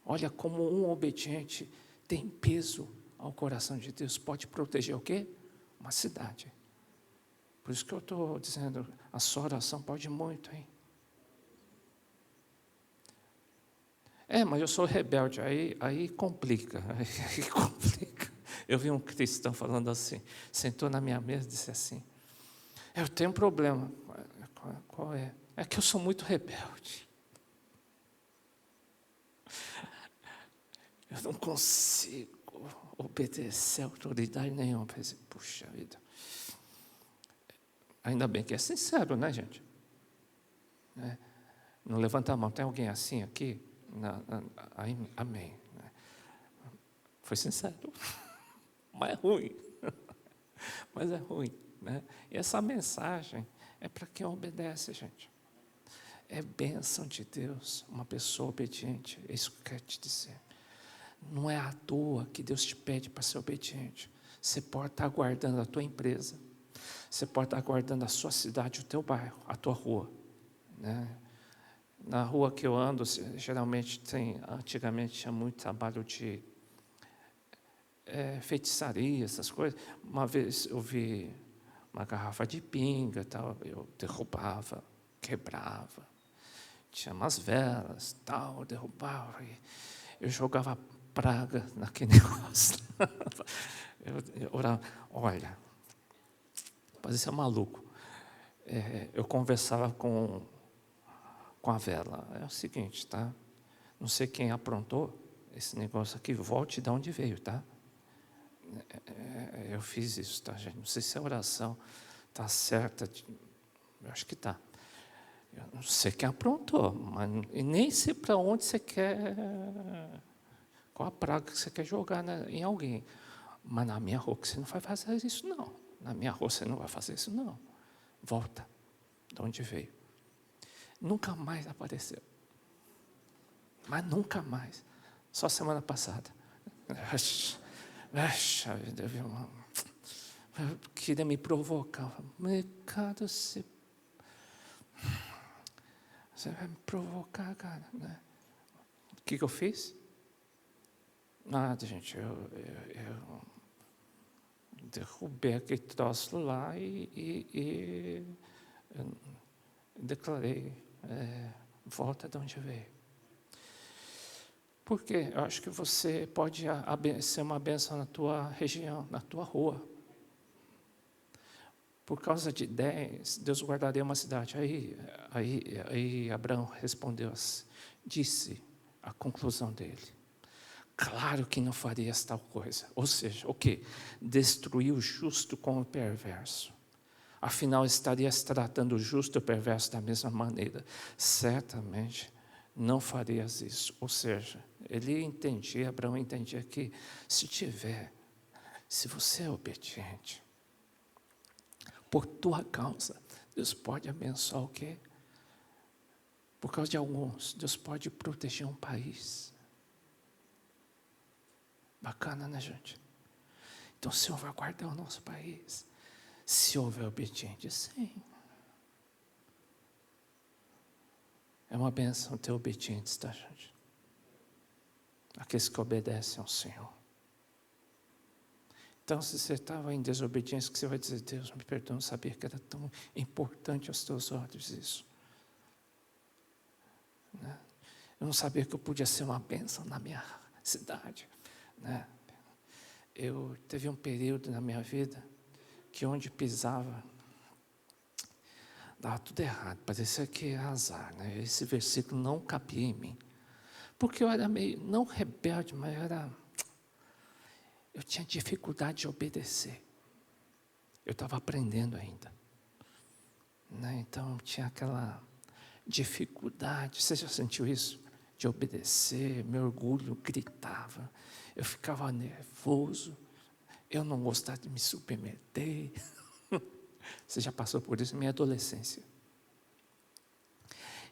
Olha como um obediente tem peso ao coração de Deus. Pode proteger o quê? Uma cidade. Por isso que eu estou dizendo, a sua oração pode muito, hein? Mas eu sou rebelde, aí complica, aí complica. Eu vi um cristão falando assim, sentou na minha mesa e disse assim, eu tenho um problema. Qual é? É que eu sou muito rebelde. Eu não consigo obedecer a autoridade nenhuma. Eu pensei, puxa vida. Ainda bem que é sincero, né, gente? Não levanta a mão. Tem alguém assim aqui? Amém. Foi sincero. Mas é ruim. Mas é ruim. Né? E essa mensagem é para quem obedece, gente. É bênção de Deus, uma pessoa obediente. É isso que eu quero te dizer. Não é à toa que Deus te pede para ser obediente. Você pode estar guardando a tua empresa. Você pode estar guardando a sua cidade, o teu bairro, a tua rua. Né? Na rua que eu ando, geralmente antigamente tinha muito trabalho de feitiçaria, essas coisas. Uma vez eu vi uma garrafa de pinga, tal, eu derrubava, quebrava. Tinha umas velas, tal, eu derrubava. E eu jogava praga naquele negócio. Eu orava, olha, parecia maluco. Eu conversava com a vela. É o seguinte, tá? Não sei quem aprontou esse negócio aqui, volte de onde veio, tá? Eu fiz isso, tá, gente? Não sei se a oração está certa. Eu acho que está. Eu não sei quem aprontou, mas nem sei para onde você quer, qual a praga que você quer jogar em alguém. Mas na minha rua você não vai fazer isso, não. Na minha rua você não vai fazer isso, não. Volta de onde veio. Nunca mais apareceu. Mas nunca mais. Só semana passada. Queria me provocar. Mercado, você vai me provocar, cara. Né? O que eu fiz? Nada, gente. Eu derrubei aquele troço lá e declarei, volta de onde veio. Por quê? Eu acho que você pode ser uma bênção na tua região, na tua rua. Por causa de 10, Deus guardaria uma cidade. Aí Abraão respondeu, disse a conclusão dele. Claro que não faria tal coisa. Ou seja, o quê? Destruir o justo com o perverso. Afinal, estaria se tratando o justo e o perverso da mesma maneira. Certamente não farias isso. Ou seja, Abraão entendia que se tiver Se você é obediente, por tua causa, Deus pode abençoar o quê? Por causa de alguns, Deus pode proteger um país. Bacana, né, gente? Então, o Senhor vai guardar o nosso país. Se houver obediente, sim. É uma bênção ter obedientes, tá, gente? Aqueles que obedecem ao Senhor. Então, se você estava em desobediência, que você vai dizer, Deus, me perdoa, não sabia que era tão importante aos teus olhos isso. Né? Eu não sabia que eu podia ser uma bênção na minha cidade. Né? Teve um período na minha vida que onde pisava, dava tudo errado, parecia que era azar. Né? Esse versículo não cabia em mim. Porque eu era meio, não rebelde, mas eu tinha dificuldade de obedecer. Eu estava aprendendo ainda. Né? Então, tinha aquela dificuldade. Você já sentiu isso? De obedecer, meu orgulho gritava. Eu ficava nervoso. Eu não gostava de me submeter. Você já passou por isso na minha adolescência.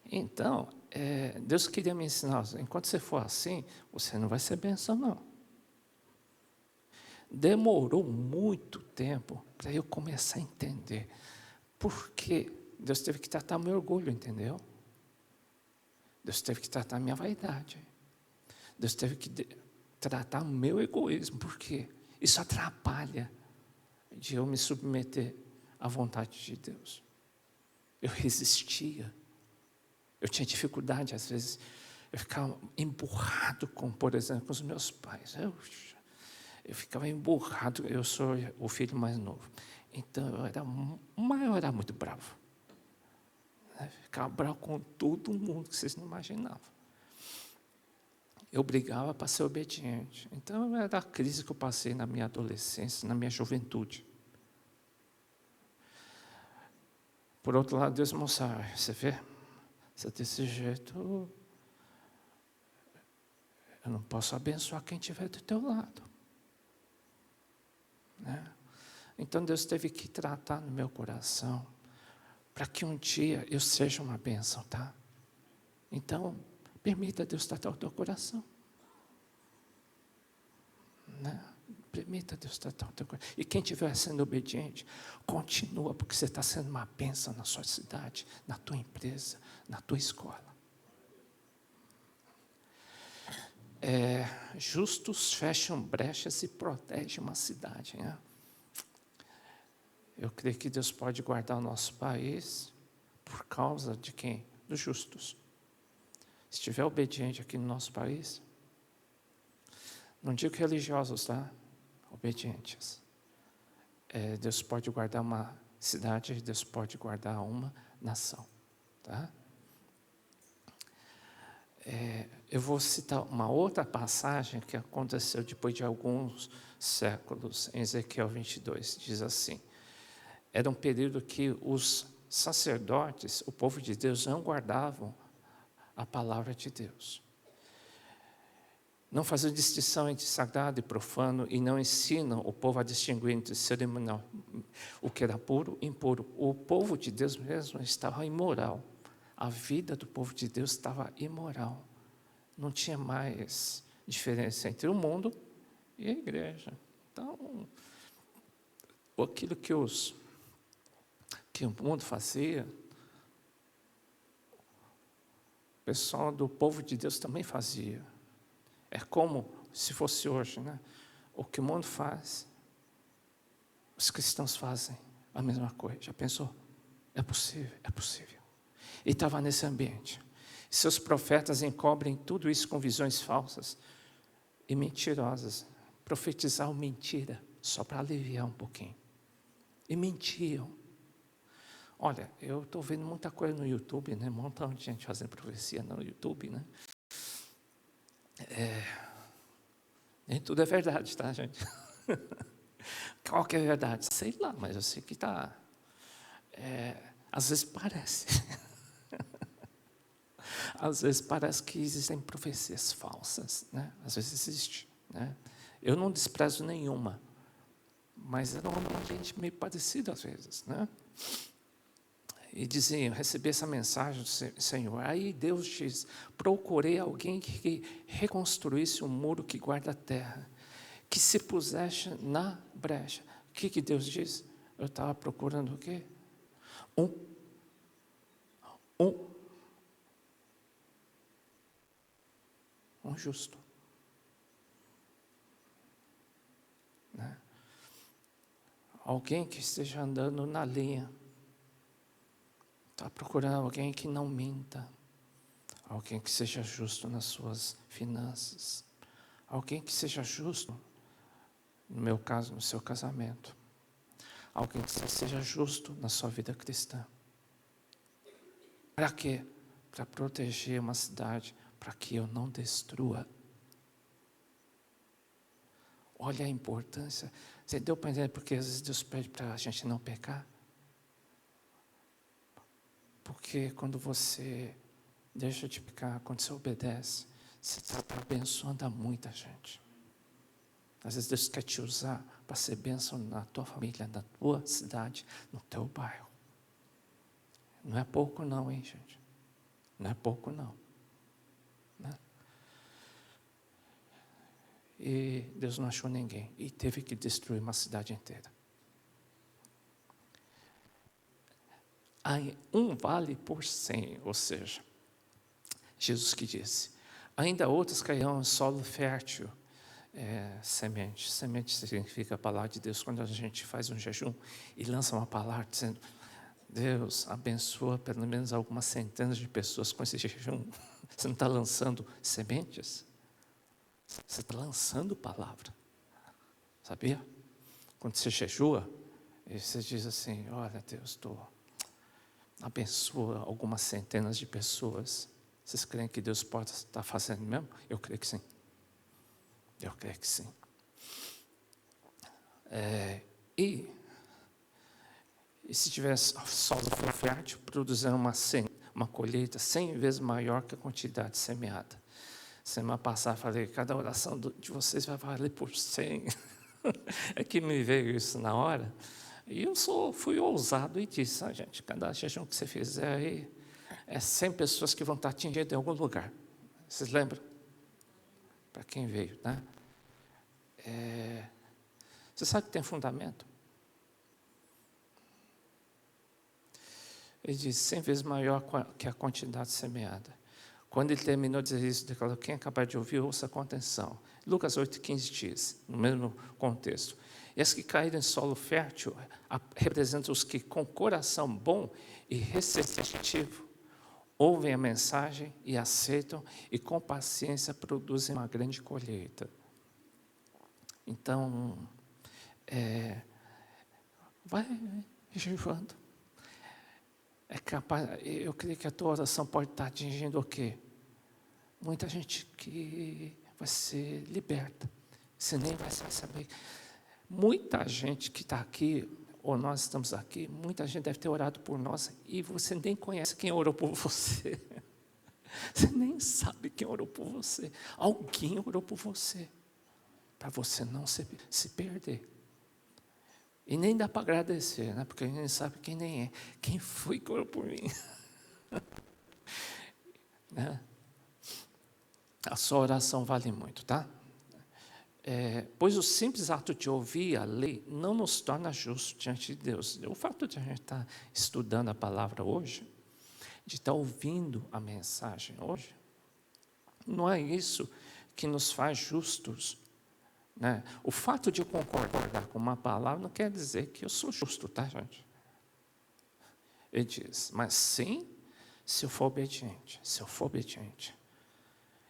Então, Deus queria me ensinar, enquanto você for assim, você não vai ser bênção, não. Demorou muito tempo para eu começar a entender. Porque Deus teve que tratar meu orgulho, entendeu? Deus teve que tratar minha vaidade. Deus teve que tratar o meu egoísmo. Por quê? Isso atrapalha de eu me submeter à vontade de Deus. Eu resistia. Eu tinha dificuldade, às vezes, eu ficava emburrado com, por exemplo, com os meus pais. Eu ficava emburrado, eu sou o filho mais novo. Então, o maior era muito bravo. Ficava bravo com todo mundo que vocês não imaginavam. Eu brigava para ser obediente. Então, era a crise que eu passei na minha adolescência, na minha juventude. Por outro lado, Deus mostrava, você vê? Se desse jeito, eu não posso abençoar quem estiver do teu lado. Né? Então, Deus teve que tratar no meu coração, para que um dia eu seja uma bênção, tá? Então, permita Deus tratar o teu coração. Né? Permita Deus tratar o teu coração. E quem estiver sendo obediente, continua, porque você está sendo uma bênção na sua cidade, na tua empresa, na tua escola. Justos fecham brechas e protegem uma cidade. Né? Eu creio que Deus pode guardar o nosso país por causa de quem? Dos justos. Se estiver obediente aqui no nosso país, não digo religiosos, tá? Obedientes. Deus pode guardar uma cidade, Deus pode guardar uma nação. Tá? Eu vou citar uma outra passagem que aconteceu depois de alguns séculos, em Ezequiel 22, diz assim, era um período que os sacerdotes, o povo de Deus, não guardavam a palavra de Deus. Não faziam distinção entre sagrado e profano e não ensinam o povo a distinguir entre cerimonial, o que era puro e impuro. O povo de Deus mesmo estava imoral. A vida do povo de Deus estava imoral. Não tinha mais diferença entre o mundo e a igreja. Então, aquilo que o mundo fazia, o pessoal do povo de Deus também fazia. É como se fosse hoje, né? O que o mundo faz, os cristãos fazem a mesma coisa. Já pensou? É possível, é possível. E estava nesse ambiente. Seus profetas encobrem tudo isso com visões falsas e mentirosas. Profetizavam mentira, só para aliviar um pouquinho. E mentiam. Olha, eu estou vendo muita coisa no YouTube, né? Um montão de gente fazendo profecia no YouTube, né? Nem tudo é verdade, tá, gente? Qual que é a verdade? Sei lá, mas eu sei que está. Às vezes parece. Às vezes parece que existem profecias falsas, né? Às vezes existe, né? Eu não desprezo nenhuma, mas era um ambiente meio parecido às vezes, né? E dizia, eu recebi essa mensagem do Senhor. Aí Deus diz, procurei alguém que reconstruísse um muro que guarda a terra, que se pusesse na brecha. O que Deus diz? Eu estava procurando o quê? Um justo. Né? Alguém que esteja andando na linha. Está procurando alguém que não minta. Alguém que seja justo nas suas finanças. Alguém que seja justo, no meu caso, no seu casamento. Alguém que seja justo na sua vida cristã. Para quê? Para proteger uma cidade, para que eu não destrua. Olha a importância. Você deu para entender porque às vezes Deus pede para a gente não pecar? Porque quando você deixa de pecar, quando você obedece, você está abençoando a muita gente. Às vezes Deus quer te usar para ser bênção na tua família, na tua cidade, no teu bairro. Não é pouco não, hein, gente? Não é pouco não. Né? E Deus não achou ninguém. E teve que destruir uma cidade inteira. Aí, um vale por 100, ou seja, Jesus que disse, ainda outros cairão em solo fértil, semente. Semente significa a palavra de Deus. Quando a gente faz um jejum e lança uma palavra dizendo, Deus abençoa pelo menos algumas centenas de pessoas com esse jejum. Você não está lançando sementes? Você está lançando palavra. Sabia? Quando você jejua, você diz assim, olha Deus, abençoa algumas centenas de pessoas. Vocês creem que Deus pode estar fazendo mesmo? Eu creio que sim. Eu creio que sim. E se tivesse solo fértil, produzindo uma colheita 100 vezes maior que a quantidade semeada. Semana passada falei, cada oração de vocês vai valer por 100. É que me veio isso na hora. E eu fui ousado e disse, gente, cada jejum que você fizer aí, 100 pessoas que vão estar atingidas em algum lugar. Vocês lembram? Para quem veio, né? Você sabe que tem fundamento? Ele diz, 100 vezes maior que a quantidade semeada. Quando ele terminou de dizer isso, ele falou, quem é capaz de ouvir, ouça com atenção. Lucas 8,15 diz, no mesmo contexto, e as que caíram em solo fértil representam os que com coração bom e receptivo ouvem a mensagem e aceitam e com paciência produzem uma grande colheita. Então, vai jejuando. Eu creio que a tua oração pode estar atingindo o quê? Muita gente que vai ser liberta. Você nem vai saber. Muita gente que está aqui, ou nós estamos aqui, muita gente deve ter orado por nós e você nem conhece quem orou por você. Você nem sabe quem orou por você. Alguém orou por você, para você não se perder. E nem dá para agradecer, né? Porque a gente sabe quem nem é. Quem foi que orou por mim? Né? A sua oração vale muito, tá? Pois o simples ato de ouvir a lei não nos torna justos diante de Deus. O fato de a gente estar estudando a palavra hoje, de estar ouvindo a mensagem hoje, não é isso que nos faz justos. Né? O fato de eu concordar com uma palavra não quer dizer que eu sou justo, tá, gente? Ele diz, mas sim, se eu for obediente. Se eu for obediente.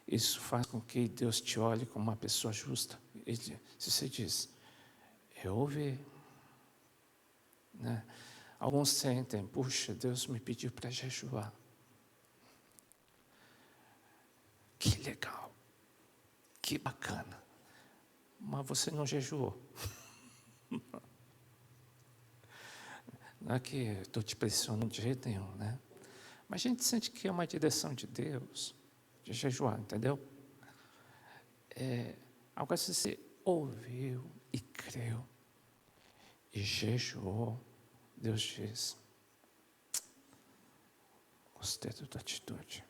Isso faz com que Deus te olhe como uma pessoa justa. Se você diz, eu ouvi. Né? Alguns sentem, puxa, Deus me pediu para jejuar. Que legal. Que bacana. Mas você não jejuou. Não é que estou te pressionando de jeito nenhum, né? Mas a gente sente que é uma direção de Deus, de jejuar, entendeu? Agora, se você ouviu e creu, e jejuou, Deus diz: gostei da tua atitude.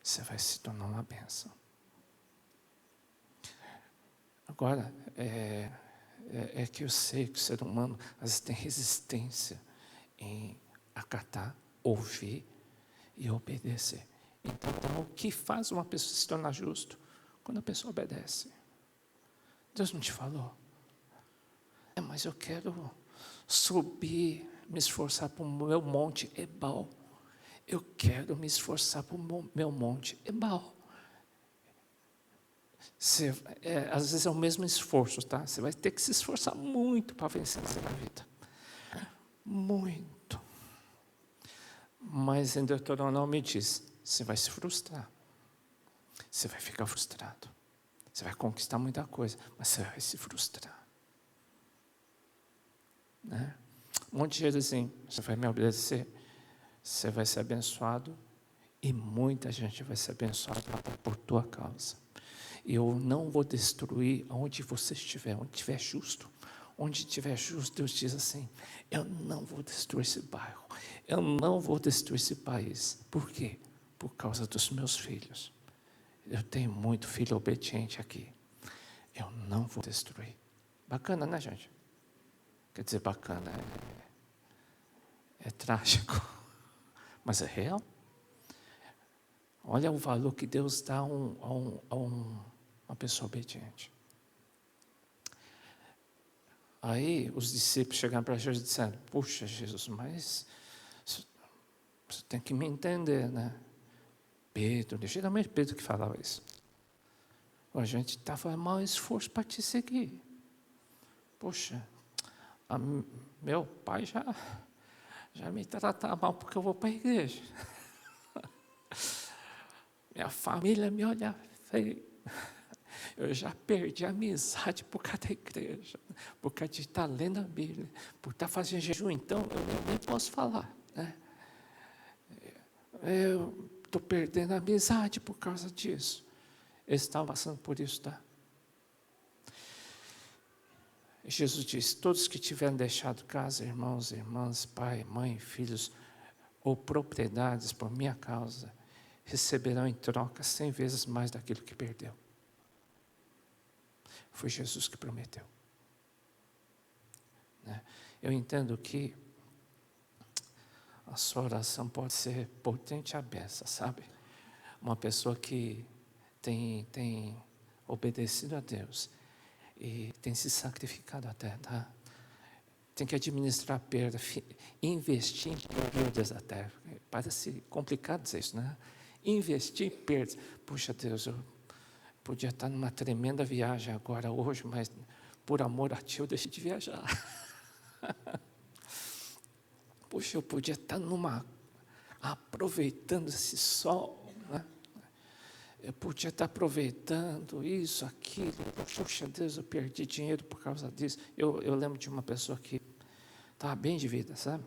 Você vai se tornar uma bênção. Agora, é que eu sei que o ser humano às vezes tem resistência em acatar, ouvir e obedecer. Então, o que faz uma pessoa se tornar justo? Quando a pessoa obedece. Deus não te falou? Mas eu quero subir, me esforçar para o meu monte Ebal. Eu quero me esforçar para o meu monte Ebal. Às vezes é o mesmo esforço, tá? Você vai ter que se esforçar muito para vencer na vida. Muito. Mas em Deuteronômio diz: você vai se frustrar. Você vai ficar frustrado. Você vai conquistar muita coisa, mas você vai se frustrar. Né? Um monte de gente diz assim: você vai me obedecer, você vai ser abençoado, e muita gente vai ser abençoada por tua causa. Eu não vou destruir onde você estiver, onde estiver justo. Onde estiver justo, Deus diz assim: eu não vou destruir esse bairro, eu não vou destruir esse país. Por quê? Por causa dos meus filhos. Eu tenho muito filho obediente aqui. Eu não vou destruir. Bacana, né, gente? Quer dizer, bacana, é trágico, mas é real. Olha o valor que Deus dá a uma pessoa obediente. Aí os discípulos chegaram para Jesus e disseram: puxa, Jesus, mas você tem que me entender, né? Pedro, geralmente Pedro que falava isso. A gente estava mal esforço para te seguir. Poxa, meu pai já me trata mal porque eu vou para a igreja. Minha família me olha feio. Eu já perdi a amizade por causa da igreja, por causa de estar lendo a Bíblia, por estar fazendo jejum, então eu nem posso falar, né? Eu estou perdendo a amizade por causa disso. Eles estavam passando por isso, tá? Jesus disse: todos que tiverem deixado casa, irmãos, irmãs, pai, mãe, filhos ou propriedades por minha causa, receberão em troca 100 vezes mais daquilo que perdeu. Foi Jesus que prometeu. Né? Eu entendo que a sua oração pode ser potente à beça, sabe? Uma pessoa que tem obedecido a Deus e tem se sacrificado até, tá? Tem que administrar perda, investir em perdas até. Parece complicado dizer isso, né? Investir em perdas. Puxa Deus, eu podia estar numa tremenda viagem agora, hoje, mas por amor a ti eu deixei de viajar. Puxa, eu podia estar aproveitando esse sol, né? Eu podia estar aproveitando isso, aquilo. Puxa Deus, eu perdi dinheiro por causa disso. Eu lembro de uma pessoa que estava bem de vida, sabe?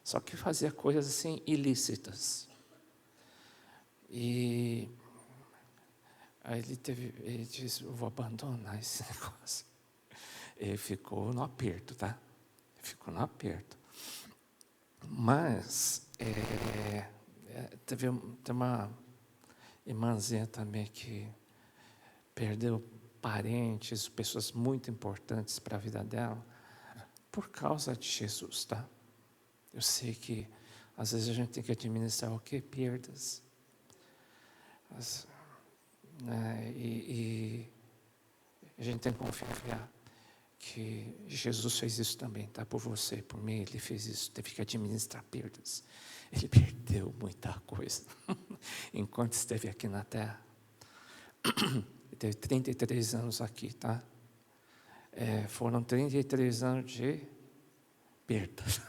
Só que fazia coisas assim ilícitas. E aí ele disse: eu vou abandonar esse negócio. Ele ficou no aperto, tá? Ficou no aperto. Mas teve uma irmãzinha também que perdeu parentes, pessoas muito importantes para a vida dela, por causa de Jesus, tá? Eu sei que às vezes a gente tem que administrar o quê? Perdas. E a gente tem que confiar que Jesus fez isso também, tá? Por você, por mim, ele fez isso, teve que administrar perdas. Ele perdeu muita coisa enquanto esteve aqui na terra. Ele teve 33 anos aqui, tá? Foram 33 anos de perdas.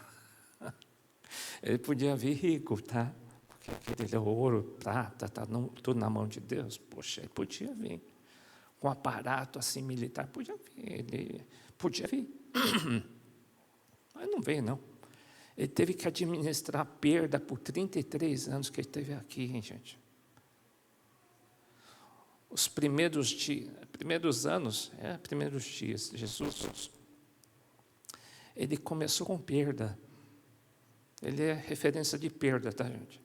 Ele podia vir rico, tá? Porque aquele ouro, prata, tá tudo na mão de Deus. Poxa, ele podia vir. Com um aparato assim militar, podia vir. Ele podia vir. Mas não veio, não. Ele teve que administrar a perda por 33 anos que ele esteve aqui, hein, gente. Os primeiros dias, Jesus ele começou com perda. Ele é referência de perda, tá, gente?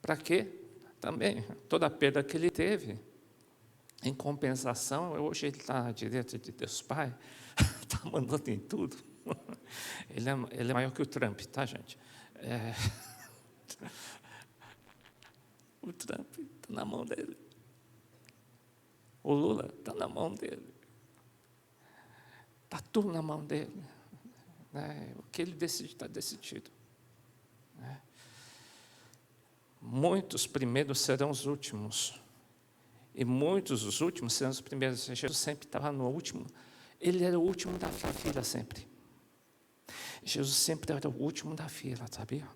Para quê? Também, toda a perda que ele teve, em compensação, hoje ele está à direita de Deus Pai, está mandando em tudo. Ele é maior que o Trump, tá, gente? O Trump está na mão dele. O Lula está na mão dele. Está tudo na mão dele. Né? O que ele decide, está decidido. Né? Muitos primeiros serão os últimos. E muitos os últimos serão os primeiros. Jesus sempre estava no último. Ele era o último da fila sempre. Jesus sempre era o último da fila, sabia?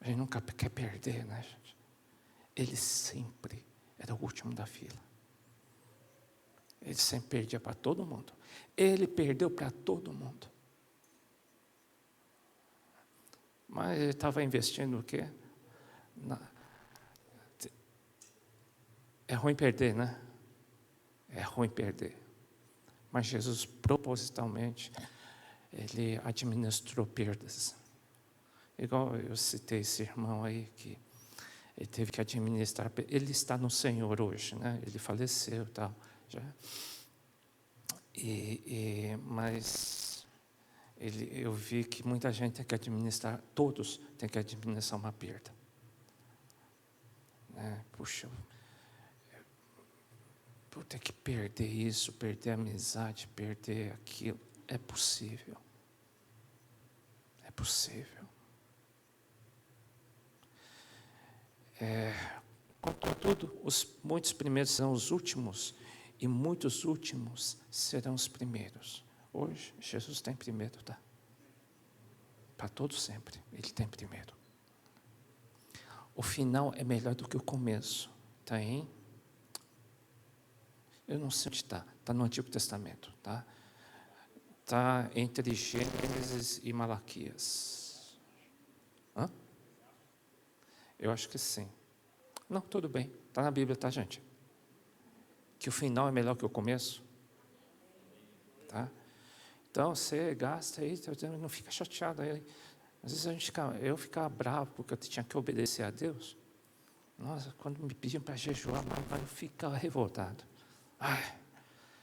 A gente nunca quer perder, né, gente? Ele sempre era o último da fila. Ele sempre perdia para todo mundo. Ele perdeu para todo mundo. Mas ele estava investindo o quê? É ruim perder, né? É ruim perder. Mas Jesus, propositalmente, ele administrou perdas. Igual eu citei esse irmão aí, que ele teve que administrar. Ele está no Senhor hoje, né? Ele faleceu e tal. Já. Mas eu vi que muita gente tem que administrar, todos têm que administrar uma perda. Né? Puxa, vou ter que perder isso, perder a amizade, perder aquilo. É possível. É possível. Contudo, muitos primeiros serão os últimos, e muitos últimos serão os primeiros. Hoje, Jesus tem primeiro, tá? Para todos sempre, Ele tem primeiro. O final é melhor do que o começo. Está em? Eu não sei onde está. Está no Antigo Testamento, tá? Está entre Gênesis e Malaquias. Hã? Eu acho que sim. Não, tudo bem. Está na Bíblia, tá, gente? Que o final é melhor que o começo. Tá? Então, você gasta aí, não fica chateado aí. Às vezes eu ficava bravo porque eu tinha que obedecer a Deus. Nossa, quando me pediam para jejuar, eu ficava revoltado. Ai,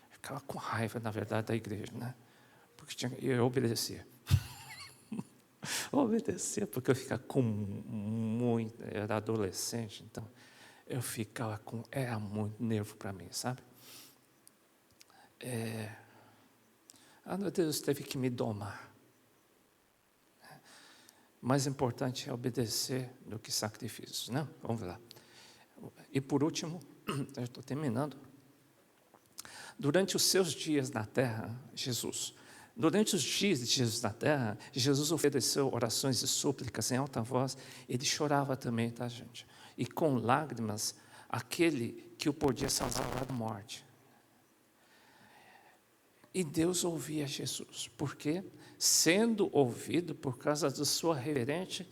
eu ficava com raiva, na verdade, da igreja, né? Porque eu obedecia. Obedecia, porque eu ficava com muito. Eu era adolescente, então eu ficava com. Era muito nervo para mim, sabe? Deus teve que me domar. Mais importante é obedecer do que sacrifícios, né? Vamos lá. E por último, eu estou terminando. Durante os seus dias na terra, durante os dias de Jesus na terra, Jesus ofereceu orações e súplicas em alta voz. Ele chorava também, tá, gente? E com lágrimas, aquele que o podia salvar da morte. E Deus ouvia Jesus. Por quê? Sendo ouvido por causa da sua reverente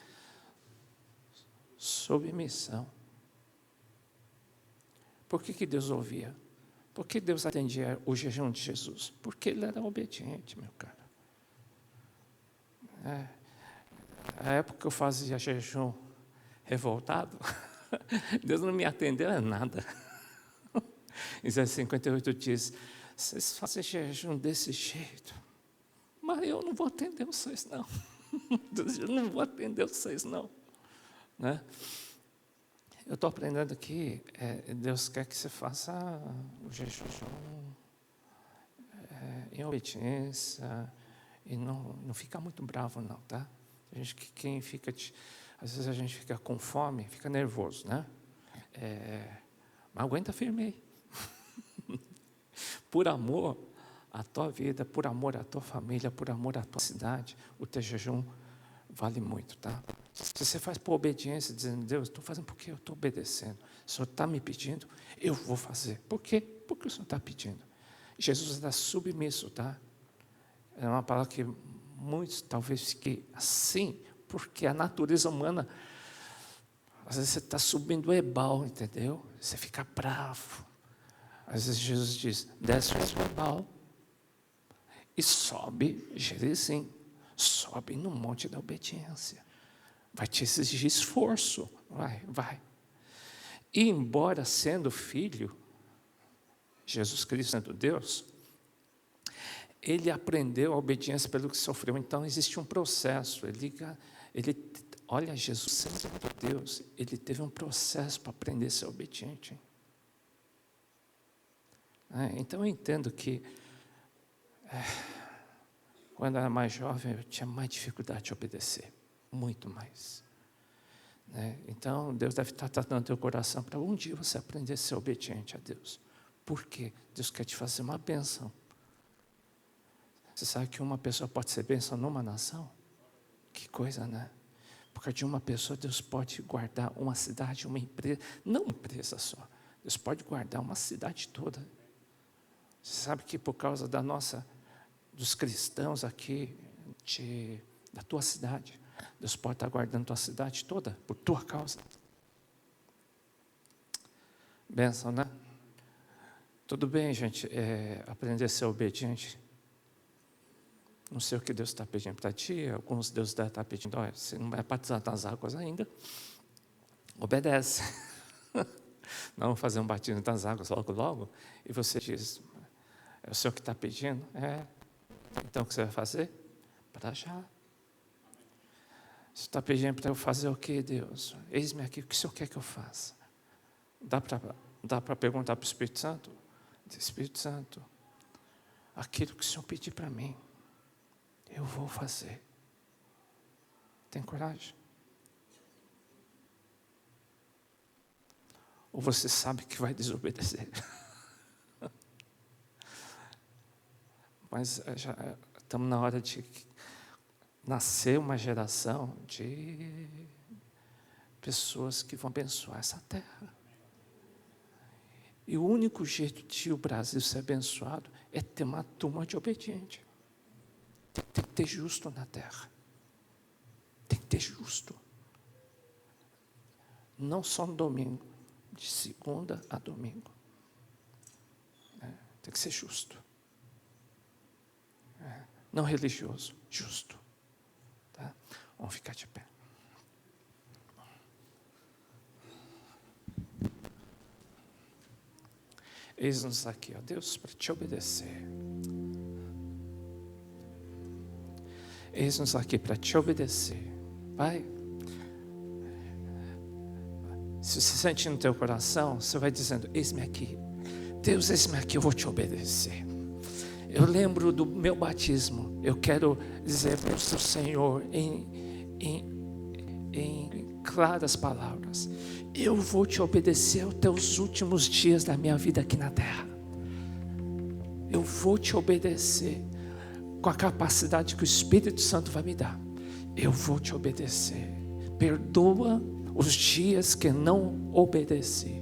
submissão. Por que Deus ouvia? Por que Deus atendia o jejum de Jesus? Porque ele era obediente, meu cara. A época que eu fazia jejum revoltado, Deus não me atendeu a nada. Isaías 58 diz, vocês fazem jejum desse jeito, mas eu não vou atender vocês, não. Eu não vou atender vocês, não. Né? Eu estou aprendendo que Deus quer que você faça o jejum em obediência e não fica muito bravo, não, tá? Às vezes a gente fica com fome, fica nervoso, né? Mas aguenta firme aí. Por amor à tua vida, por amor à tua família, por amor à tua cidade, o teu jejum vale muito, tá? Se você faz por obediência, dizendo, Deus, estou fazendo porque eu estou obedecendo. O Senhor está me pedindo, eu vou fazer. Por quê? Porque o Senhor está pedindo. Jesus era submisso, tá? É uma palavra que muitos talvez fiquem assim, porque a natureza humana, às vezes você está subindo o ebal, entendeu? Você fica bravo. Às vezes Jesus diz, desce o ebal e sobe Gerizim, sobe no monte da obediência. Vai te exigir esforço, vai. E embora sendo filho, Jesus Cristo sendo Deus, ele aprendeu a obediência pelo que sofreu. Então existe um processo. Olha, Jesus sendo Deus, ele teve um processo para aprender a ser obediente. Então eu entendo que quando eu era mais jovem, eu tinha mais dificuldade de obedecer, muito mais. Então, Deus deve estar tratando teu coração para um dia você aprender a ser obediente a Deus. Por quê? Deus quer te fazer uma bênção. Você sabe que uma pessoa pode ser bênção numa nação? Que coisa, né? Por causa de uma pessoa, Deus pode guardar uma cidade, uma empresa, não uma empresa só. Deus pode guardar uma cidade toda. Você sabe que por causa dos cristãos aqui, da tua cidade, Deus pode estar guardando tua cidade toda, por tua causa. Bênção, né? Tudo bem, gente, aprender a ser obediente. Não sei o que Deus está pedindo para ti, alguns Deus deve estar pedindo, olha, você não vai batizar nas águas ainda, obedece. Não vamos fazer um batismo nas águas logo, e você diz, é o Senhor que está pedindo? Então o que você vai fazer? Para já. Você está pedindo para eu fazer o que, Deus? Eis-me aqui, o que o Senhor quer que eu faça? Dá para perguntar para o Espírito Santo? Espírito Santo, aquilo que o Senhor pedir para mim, eu vou fazer. Tem coragem? Ou você sabe que vai desobedecer? Mas já estamos na hora de nascer uma geração de pessoas que vão abençoar essa terra. E o único jeito de o Brasil ser abençoado é ter uma turma de obediente. Tem que ter justo na terra. Tem que ter justo. Não só no domingo, de segunda a domingo. Tem que ser justo. Não religioso, justo. Tá? Vamos ficar de pé. Eis-nos aqui, ó Deus, para te obedecer. Eis-nos aqui para te obedecer. Pai, se você sente no teu coração, você vai dizendo, eis-me aqui. Deus, eis-me aqui, eu vou te obedecer. Eu lembro do meu batismo. Eu quero dizer para o seu Senhor em claras palavras, eu vou te obedecer até os últimos dias da minha vida aqui na terra. Eu vou te obedecer com a capacidade que o Espírito Santo vai me dar. Eu vou te obedecer. Perdoa os dias que não obedeci,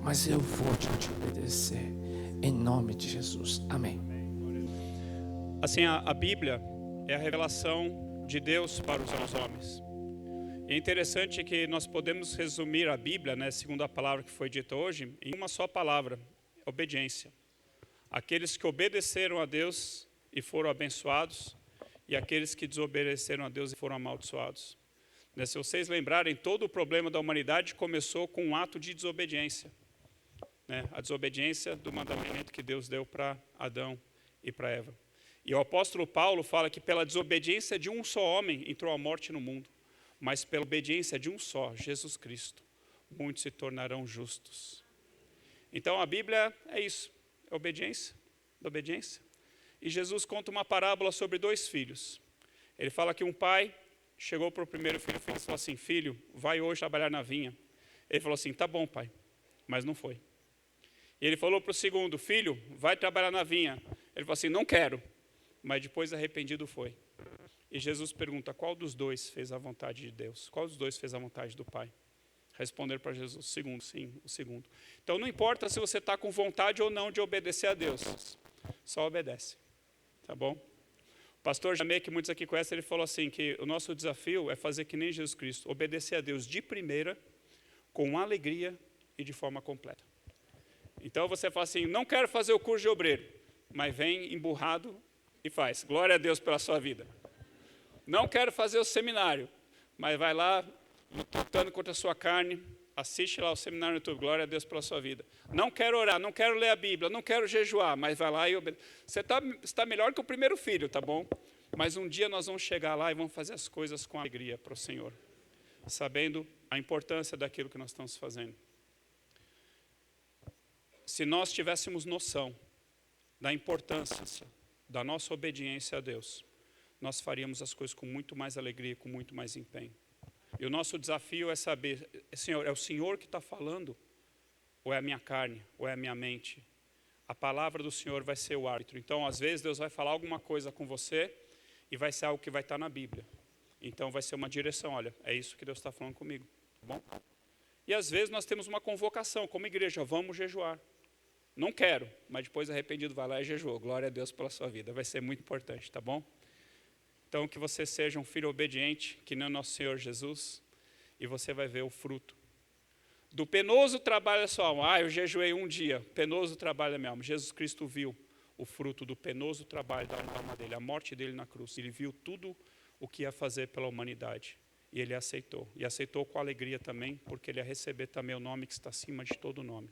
mas eu vou te obedecer em nome de Jesus. Amém. Assim, a Bíblia é a revelação de Deus para os homens. E é interessante que nós podemos resumir a Bíblia, segundo a palavra que foi dita hoje, em uma só palavra, obediência. Aqueles que obedeceram a Deus e foram abençoados, e aqueles que desobedeceram a Deus e foram amaldiçoados. Se vocês lembrarem, todo o problema da humanidade começou com um ato de desobediência. A desobediência do mandamento que Deus deu para Adão e para Eva. E o apóstolo Paulo fala que pela desobediência de um só homem entrou a morte no mundo, mas pela obediência de um só, Jesus Cristo, muitos se tornarão justos. Então a Bíblia é isso, é obediência, E Jesus conta uma parábola sobre 2 filhos. Ele fala que um pai chegou para o primeiro filho e falou assim, filho, vai hoje trabalhar na vinha. Ele falou assim, tá bom pai, mas não foi. E ele falou para o segundo, filho, vai trabalhar na vinha. Ele falou assim, não quero. Mas depois arrependido foi. E Jesus pergunta, qual dos 2 fez a vontade de Deus? Qual dos 2 fez a vontade do Pai? Responder para Jesus, o segundo, sim, o segundo. Então não importa se você está com vontade ou não de obedecer a Deus. Só obedece. Tá bom? O pastor Jamê, que muitos aqui conhecem, ele falou assim, que o nosso desafio é fazer que nem Jesus Cristo, obedecer a Deus de primeira, com alegria e de forma completa. Então você fala assim, não quero fazer o curso de obreiro, mas vem emburrado e faz. Glória a Deus pela sua vida. Não quero fazer o seminário, mas vai lá, lutando contra a sua carne, assiste lá o seminário no YouTube. Glória a Deus pela sua vida. Não quero orar, não quero ler a Bíblia, não quero jejuar, mas vai lá e obedece. Você está melhor que o primeiro filho, tá bom? Mas um dia nós vamos chegar lá e vamos fazer as coisas com alegria para o Senhor, sabendo a importância daquilo que nós estamos fazendo. Se nós tivéssemos noção da importância da nossa obediência a Deus, nós faríamos as coisas com muito mais alegria, com muito mais empenho. E o nosso desafio é saber, Senhor, é o Senhor que está falando? Ou é a minha carne? Ou é a minha mente? A palavra do Senhor vai ser o árbitro. Então, às vezes, Deus vai falar alguma coisa com você e vai ser algo que vai estar na Bíblia. Então, vai ser uma direção. Olha, é isso que Deus está falando comigo. Tá bom? E, às vezes, nós temos uma convocação, como igreja, vamos jejuar. Não quero, mas depois arrependido vai lá e jejuou. Glória a Deus pela sua vida. Vai ser muito importante, tá bom? Então, que você seja um filho obediente, que nem o nosso Senhor Jesus, e você vai ver o fruto. Do penoso trabalho da sua alma. Eu jejuei um dia, penoso trabalho da minha alma. Jesus Cristo viu o fruto do penoso trabalho da alma dele, a morte dele na cruz. Ele viu tudo o que ia fazer pela humanidade. E ele aceitou. E aceitou com alegria também, porque ele ia receber também o nome que está acima de todo nome.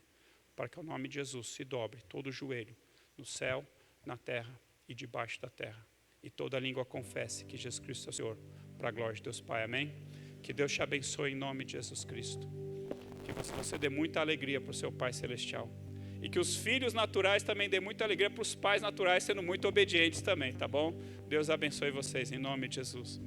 Para que o nome de Jesus se dobre, todo o joelho, no céu, na terra e debaixo da terra. E toda língua confesse que Jesus Cristo é o Senhor, para a glória de Deus Pai, amém? Que Deus te abençoe em nome de Jesus Cristo. Que você dê muita alegria para o seu Pai Celestial. E que os filhos naturais também dê muita alegria para os pais naturais, sendo muito obedientes também, tá bom? Deus abençoe vocês em nome de Jesus.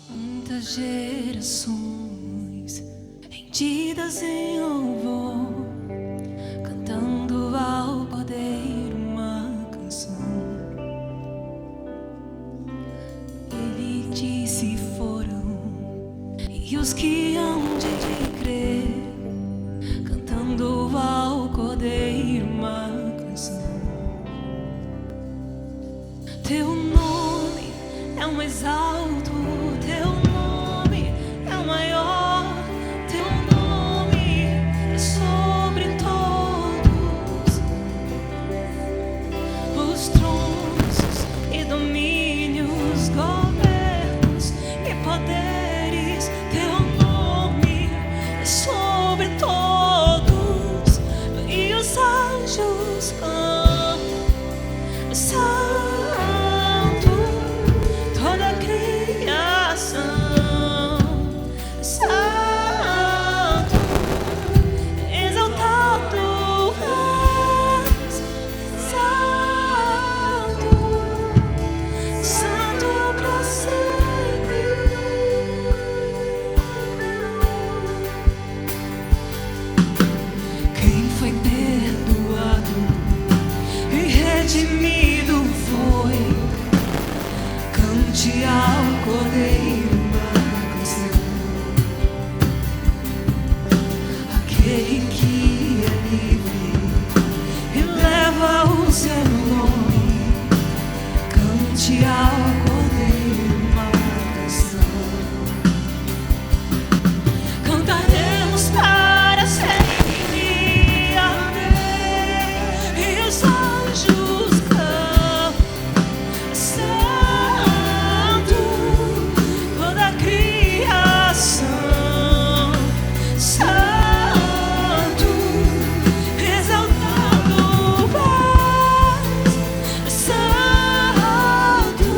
Muitas gerações rendidas em louvor, cantando ao Cordeiro uma canção. Ele disse foram, e os que hão de crer, cantando ao Cordeiro uma canção. Teu nome é o mais alto, teu nome é o maior, teu nome é sobre todos os tronos e domínios, governos e poderes. Teu nome é sobre todos, e os anjos cantam santo, toda a criação santo, exaltado és, santo, santo pra sempre. Quem foi perdoado e redimido foi, cante ao Cordeiro uma canção. Aquele que é livre e leva o seu nome, cante ao Cordeiro uma canção. Cantaremos para sempre, amém. E os anjos cantam santo, toda a criação santo, exaltado és, santo,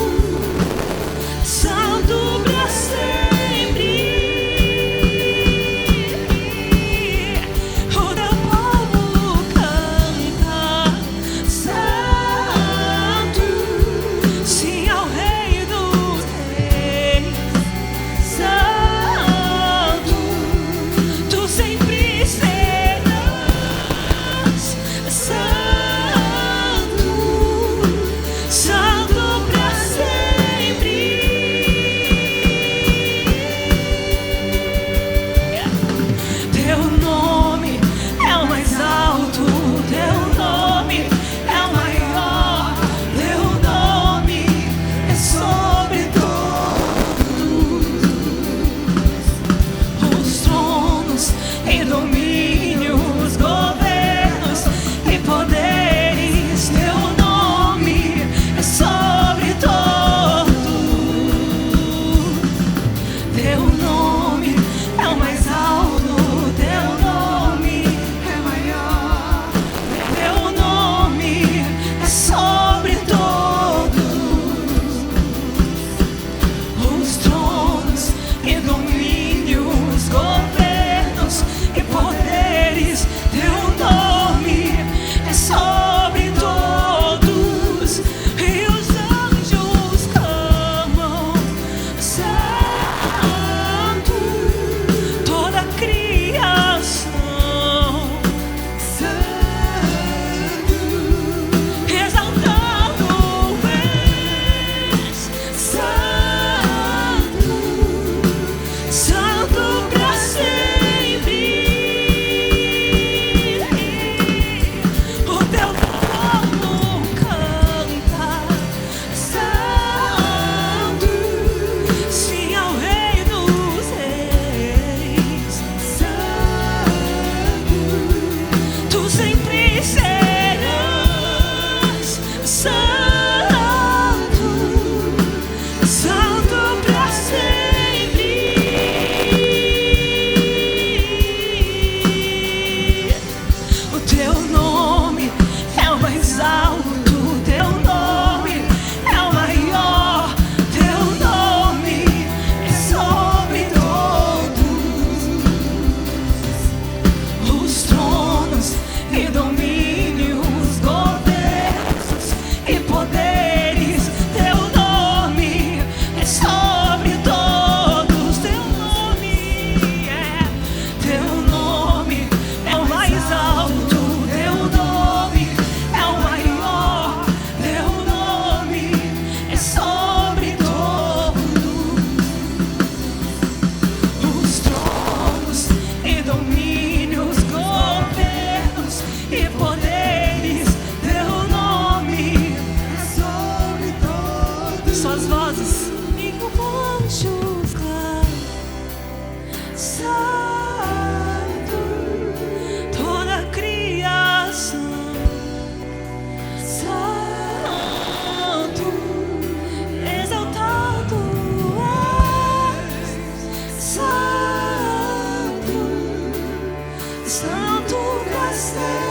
santo pra sempre.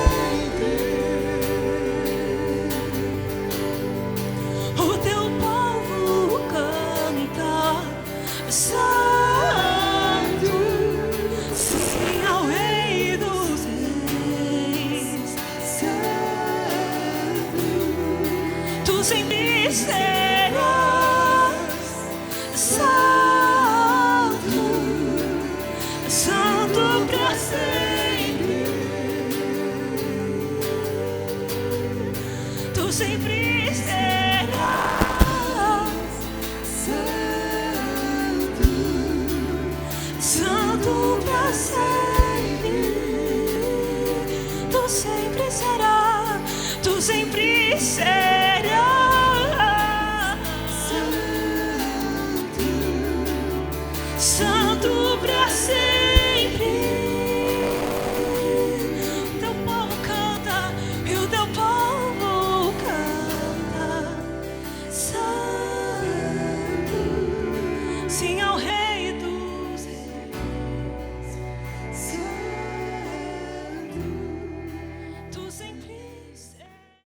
O teu povo canta, santo, sim, ao Rei dos Reis. Tu sempre serás santo, santo pra sempre. Tu sempre serás santo, santo pra sempre. Tu sempre serás, tu sempre serás santo pra sempre.